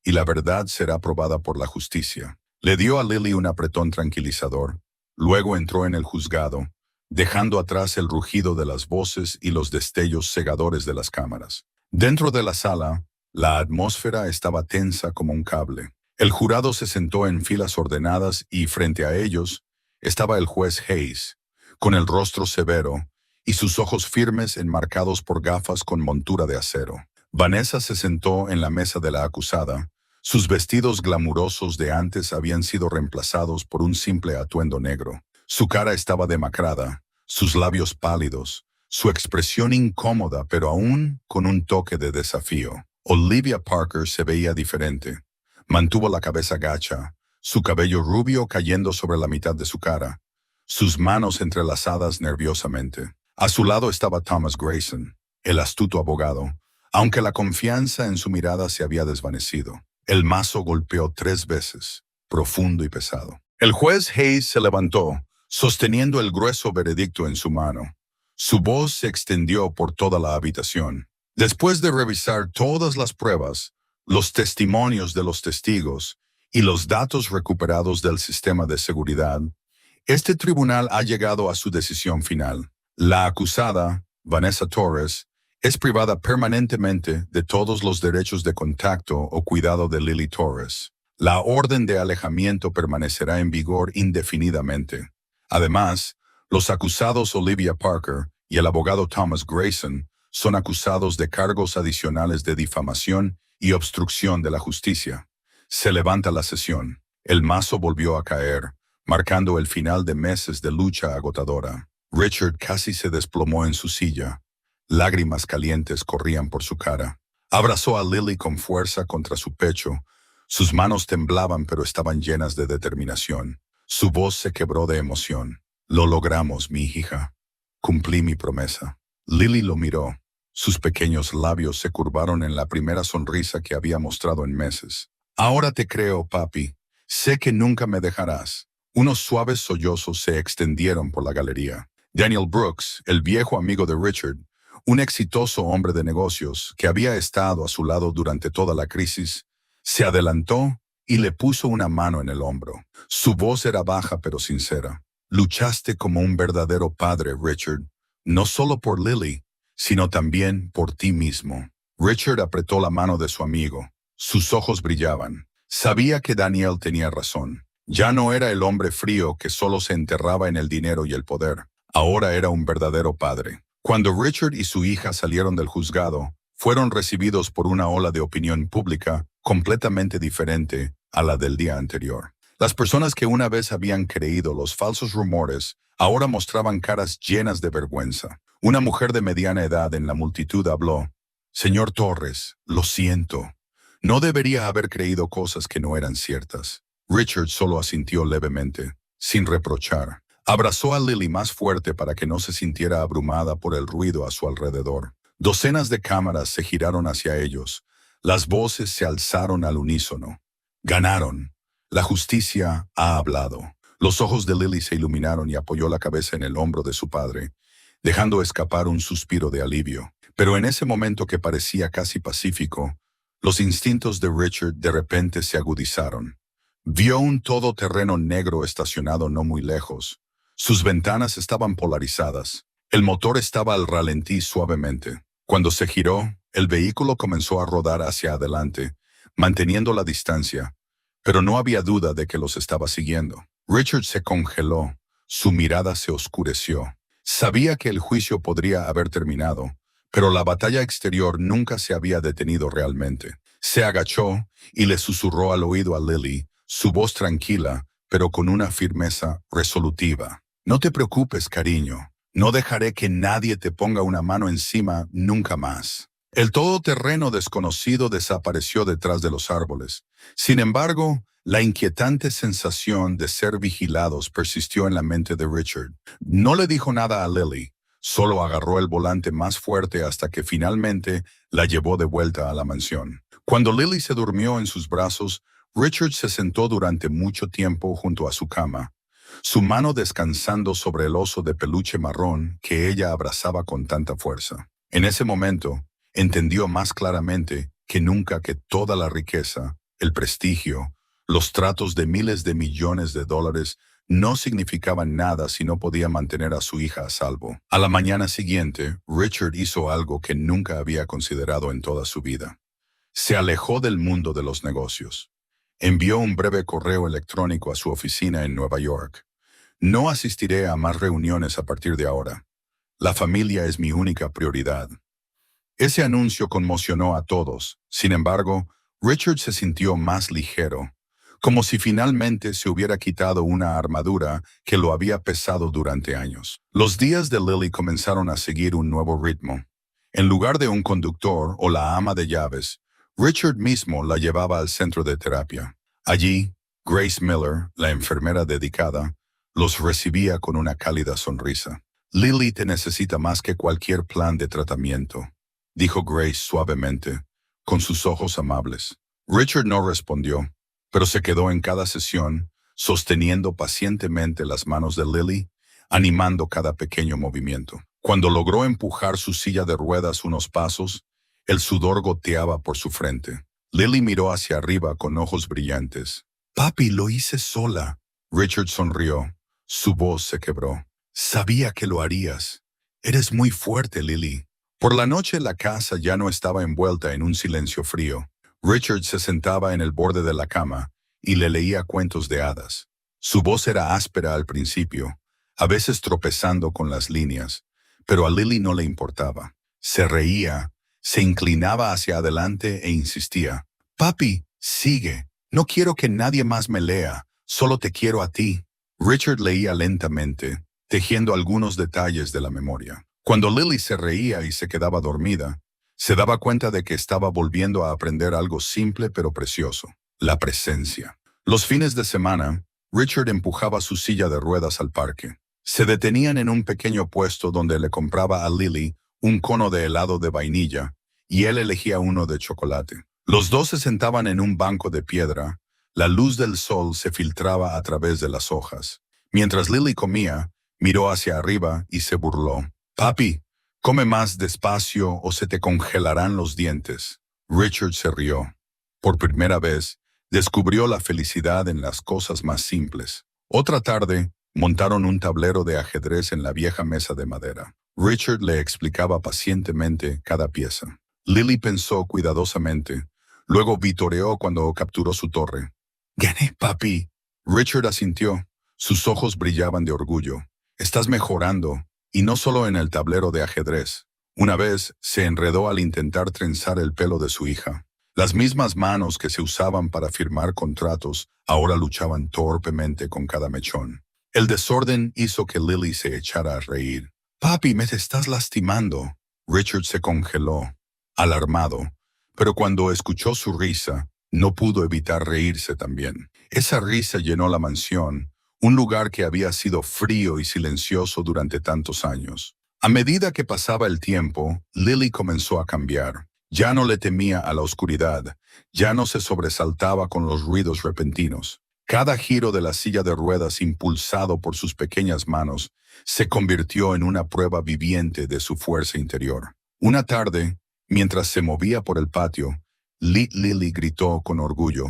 y la verdad será probada por la justicia». Le dio a Lily un apretón tranquilizador. Luego entró en el juzgado, dejando atrás el rugido de las voces y los destellos cegadores de las cámaras. Dentro de la sala, la atmósfera estaba tensa como un cable. El jurado se sentó en filas ordenadas y frente a ellos estaba el juez Hayes, con el rostro severo y sus ojos firmes enmarcados por gafas con montura de acero. Vanessa se sentó en la mesa de la acusada. Sus vestidos glamurosos de antes habían sido reemplazados por un simple atuendo negro. Su cara estaba demacrada, sus labios pálidos, su expresión incómoda pero aún con un toque de desafío. Olivia Parker se veía diferente. Mantuvo la cabeza gacha, su cabello rubio cayendo sobre la mitad de su cara, sus manos entrelazadas nerviosamente. A su lado estaba Thomas Grayson, el astuto abogado, aunque la confianza en su mirada se había desvanecido. El mazo golpeó 3 veces, profundo y pesado. El juez Hayes se levantó, sosteniendo el grueso veredicto en su mano. Su voz se extendió por toda la habitación. Después de revisar todas las pruebas, los testimonios de los testigos y los datos recuperados del sistema de seguridad, este tribunal ha llegado a su decisión final. La acusada, Vanessa Torres, es privada permanentemente de todos los derechos de contacto o cuidado de Lily Torres. La orden de alejamiento permanecerá en vigor indefinidamente. Además, los acusados Olivia Parker y el abogado Thomas Grayson son acusados de cargos adicionales de difamación y obstrucción de la justicia. Se levanta la sesión. El mazo volvió a caer, marcando el final de meses de lucha agotadora. Richard casi se desplomó en su silla. Lágrimas calientes corrían por su cara. Abrazó a Lily con fuerza contra su pecho. Sus manos temblaban pero estaban llenas de determinación. Su voz se quebró de emoción. «Lo logramos, mi hija. Cumplí mi promesa». Lily lo miró. Sus pequeños labios se curvaron en la primera sonrisa que había mostrado en meses. «Ahora te creo, papi. Sé que nunca me dejarás». Unos suaves sollozos se extendieron por la galería. Daniel Brooks, el viejo amigo de Richard, un exitoso hombre de negocios que había estado a su lado durante toda la crisis, se adelantó y le puso una mano en el hombro. Su voz era baja pero sincera. Luchaste como un verdadero padre, Richard, no solo por Lily, sino también por ti mismo. Richard apretó la mano de su amigo. Sus ojos brillaban. Sabía que Daniel tenía razón. Ya no era el hombre frío que solo se enterraba en el dinero y el poder. Ahora era un verdadero padre. Cuando Richard y su hija salieron del juzgado, fueron recibidos por una ola de opinión pública completamente diferente a la del día anterior. Las personas que una vez habían creído los falsos rumores ahora mostraban caras llenas de vergüenza. Una mujer de mediana edad en la multitud habló: «Señor Torres, lo siento. No debería haber creído cosas que no eran ciertas». Richard solo asintió levemente, sin reprochar. Abrazó a Lily más fuerte para que no se sintiera abrumada por el ruido a su alrededor. Docenas de cámaras se giraron hacia ellos. Las voces se alzaron al unísono. «Ganaron. La justicia ha hablado». Los ojos de Lily se iluminaron y apoyó la cabeza en el hombro de su padre, dejando escapar un suspiro de alivio. Pero en ese momento que parecía casi pacífico, los instintos de Richard de repente se agudizaron. Vio un todoterreno negro estacionado no muy lejos. Sus ventanas estaban polarizadas. El motor estaba al ralentí suavemente. Cuando se giró, el vehículo comenzó a rodar hacia adelante, manteniendo la distancia, pero no había duda de que los estaba siguiendo. Richard se congeló. Su mirada se oscureció. Sabía que el juicio podría haber terminado, pero la batalla exterior nunca se había detenido realmente. Se agachó y le susurró al oído a Lily, su voz tranquila, pero con una firmeza resolutiva. «No te preocupes, cariño. No dejaré que nadie te ponga una mano encima nunca más». El todoterreno desconocido desapareció detrás de los árboles. Sin embargo, la inquietante sensación de ser vigilados persistió en la mente de Richard. No le dijo nada a Lily, solo agarró el volante más fuerte hasta que finalmente la llevó de vuelta a la mansión. Cuando Lily se durmió en sus brazos, Richard se sentó durante mucho tiempo junto a su cama, su mano descansando sobre el oso de peluche marrón que ella abrazaba con tanta fuerza. En ese momento, entendió más claramente que nunca que toda la riqueza, el prestigio, los tratos de miles de millones de dólares no significaban nada si no podía mantener a su hija a salvo. A la mañana siguiente, Richard hizo algo que nunca había considerado en toda su vida. Se alejó del mundo de los negocios. Envió un breve correo electrónico a su oficina en Nueva York. «No asistiré a más reuniones a partir de ahora. La familia es mi única prioridad». Ese anuncio conmocionó a todos. Sin embargo, Richard se sintió más ligero, como si finalmente se hubiera quitado una armadura que lo había pesado durante años. Los días de Lily comenzaron a seguir un nuevo ritmo. En lugar de un conductor o la ama de llaves, Richard mismo la llevaba al centro de terapia. Allí, Grace Miller, la enfermera dedicada, los recibía con una cálida sonrisa. «Lily te necesita más que cualquier plan de tratamiento», dijo Grace suavemente, con sus ojos amables. Richard no respondió, pero se quedó en cada sesión, sosteniendo pacientemente las manos de Lily, animando cada pequeño movimiento. Cuando logró empujar su silla de ruedas unos pasos, el sudor goteaba por su frente. Lily miró hacia arriba con ojos brillantes. «Papi, lo hice sola». Richard sonrió. Su voz se quebró. «Sabía que lo harías. Eres muy fuerte, Lily». Por la noche la casa ya no estaba envuelta en un silencio frío. Richard se sentaba en el borde de la cama y le leía cuentos de hadas. Su voz era áspera al principio, a veces tropezando con las líneas, pero a Lily no le importaba. Se reía, se inclinaba hacia adelante e insistía. «Papi, sigue. No quiero que nadie más me lea. Solo te quiero a ti». Richard leía lentamente, tejiendo algunos detalles de la memoria. Cuando Lily se reía y se quedaba dormida, se daba cuenta de que estaba volviendo a aprender algo simple pero precioso: la presencia. Los fines de semana, Richard empujaba su silla de ruedas al parque. Se detenían en un pequeño puesto donde le compraba a Lily un cono de helado de vainilla y él elegía uno de chocolate. Los dos se sentaban en un banco de piedra. La luz del sol se filtraba a través de las hojas. Mientras Lily comía, miró hacia arriba y se burló. «Papi, come más despacio o se te congelarán los dientes». Richard se rió. Por primera vez, descubrió la felicidad en las cosas más simples. Otra tarde, Montaron un tablero de ajedrez en la vieja mesa de madera. Richard le explicaba pacientemente cada pieza. Lily pensó cuidadosamente. Luego vitoreó cuando capturó su torre. «Gané, papi». Richard asintió. Sus ojos brillaban de orgullo. «Estás mejorando, y no solo en el tablero de ajedrez». Una vez se enredó al intentar trenzar el pelo de su hija. Las mismas manos que se usaban para firmar contratos ahora luchaban torpemente con cada mechón. El desorden hizo que Lily se echara a reír. «Papi, me te estás lastimando». Richard se congeló, alarmado, pero cuando escuchó su risa, no pudo evitar reírse también. Esa risa llenó la mansión, un lugar que había sido frío y silencioso durante tantos años. A medida que pasaba el tiempo, Lily comenzó a cambiar. Ya no le temía a la oscuridad, ya no se sobresaltaba con los ruidos repentinos. Cada giro de la silla de ruedas impulsado por sus pequeñas manos se convirtió en una prueba viviente de su fuerza interior. Una tarde, mientras se movía por el patio, Lily gritó con orgullo.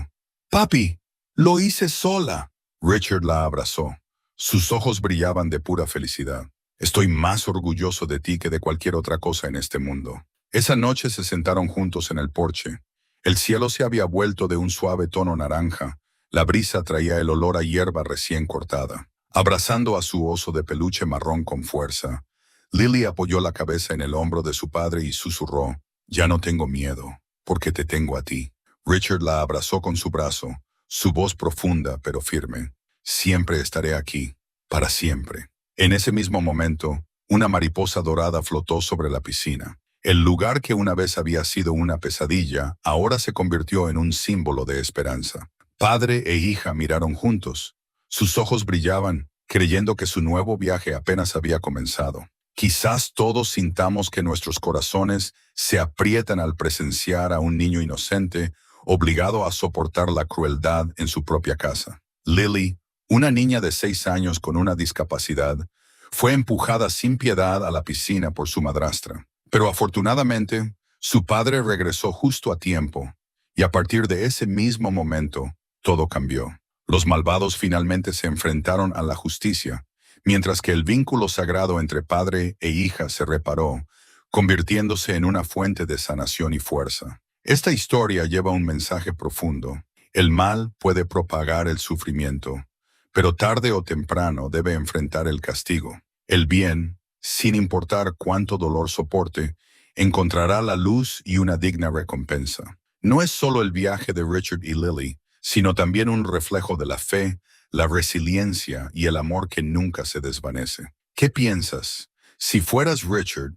«¡Papi! ¡Lo hice sola!». Richard la abrazó. Sus ojos brillaban de pura felicidad. «Estoy más orgulloso de ti que de cualquier otra cosa en este mundo». Esa noche se sentaron juntos en el porche. El cielo se había vuelto de un suave tono naranja. La brisa traía el olor a hierba recién cortada. Abrazando a su oso de peluche marrón con fuerza, Lily apoyó la cabeza en el hombro de su padre y susurró, «Ya no tengo miedo, porque te tengo a ti». Richard la abrazó con su brazo, su voz profunda pero firme. «Siempre estaré aquí, para siempre». En ese mismo momento, una mariposa dorada flotó sobre la piscina. El lugar que una vez había sido una pesadilla, ahora se convirtió en un símbolo de esperanza. Padre e hija miraron juntos. Sus ojos brillaban, creyendo que su nuevo viaje apenas había comenzado. Quizás todos sintamos que nuestros corazones se aprietan al presenciar a un niño inocente, obligado a soportar la crueldad en su propia casa. Lily, una niña de 6 años con una discapacidad, fue empujada sin piedad a la piscina por su madrastra. Pero afortunadamente, su padre regresó justo a tiempo, y a partir de ese mismo momento, todo cambió. Los malvados finalmente se enfrentaron a la justicia, mientras que el vínculo sagrado entre padre e hija se reparó, convirtiéndose en una fuente de sanación y fuerza. Esta historia lleva un mensaje profundo. El mal puede propagar el sufrimiento, pero tarde o temprano debe enfrentar el castigo. El bien, sin importar cuánto dolor soporte, encontrará la luz y una digna recompensa. No es solo el viaje de Richard y Lily, sino también un reflejo de la fe, la resiliencia y el amor que nunca se desvanece. ¿Qué piensas? Si fueras Richard,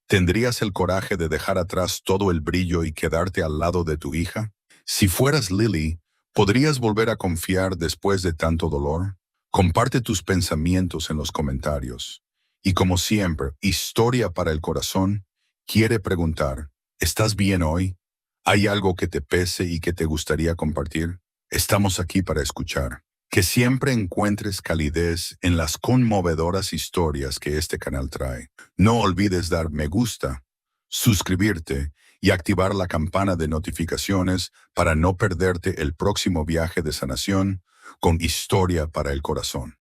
¿tendrías el coraje de dejar atrás todo el brillo y quedarte al lado de tu hija? Si fueras Lily, ¿podrías volver a confiar después de tanto dolor? Comparte tus pensamientos en los comentarios. Y como siempre, Historia para el Corazón quiere preguntar, ¿estás bien hoy? ¿Hay algo que te pese y que te gustaría compartir? Estamos aquí para escuchar. Que siempre encuentres calidez en las conmovedoras historias que este canal trae. No olvides dar me gusta, suscribirte y activar la campana de notificaciones para no perderte el próximo viaje de sanación con Historia para el Corazón.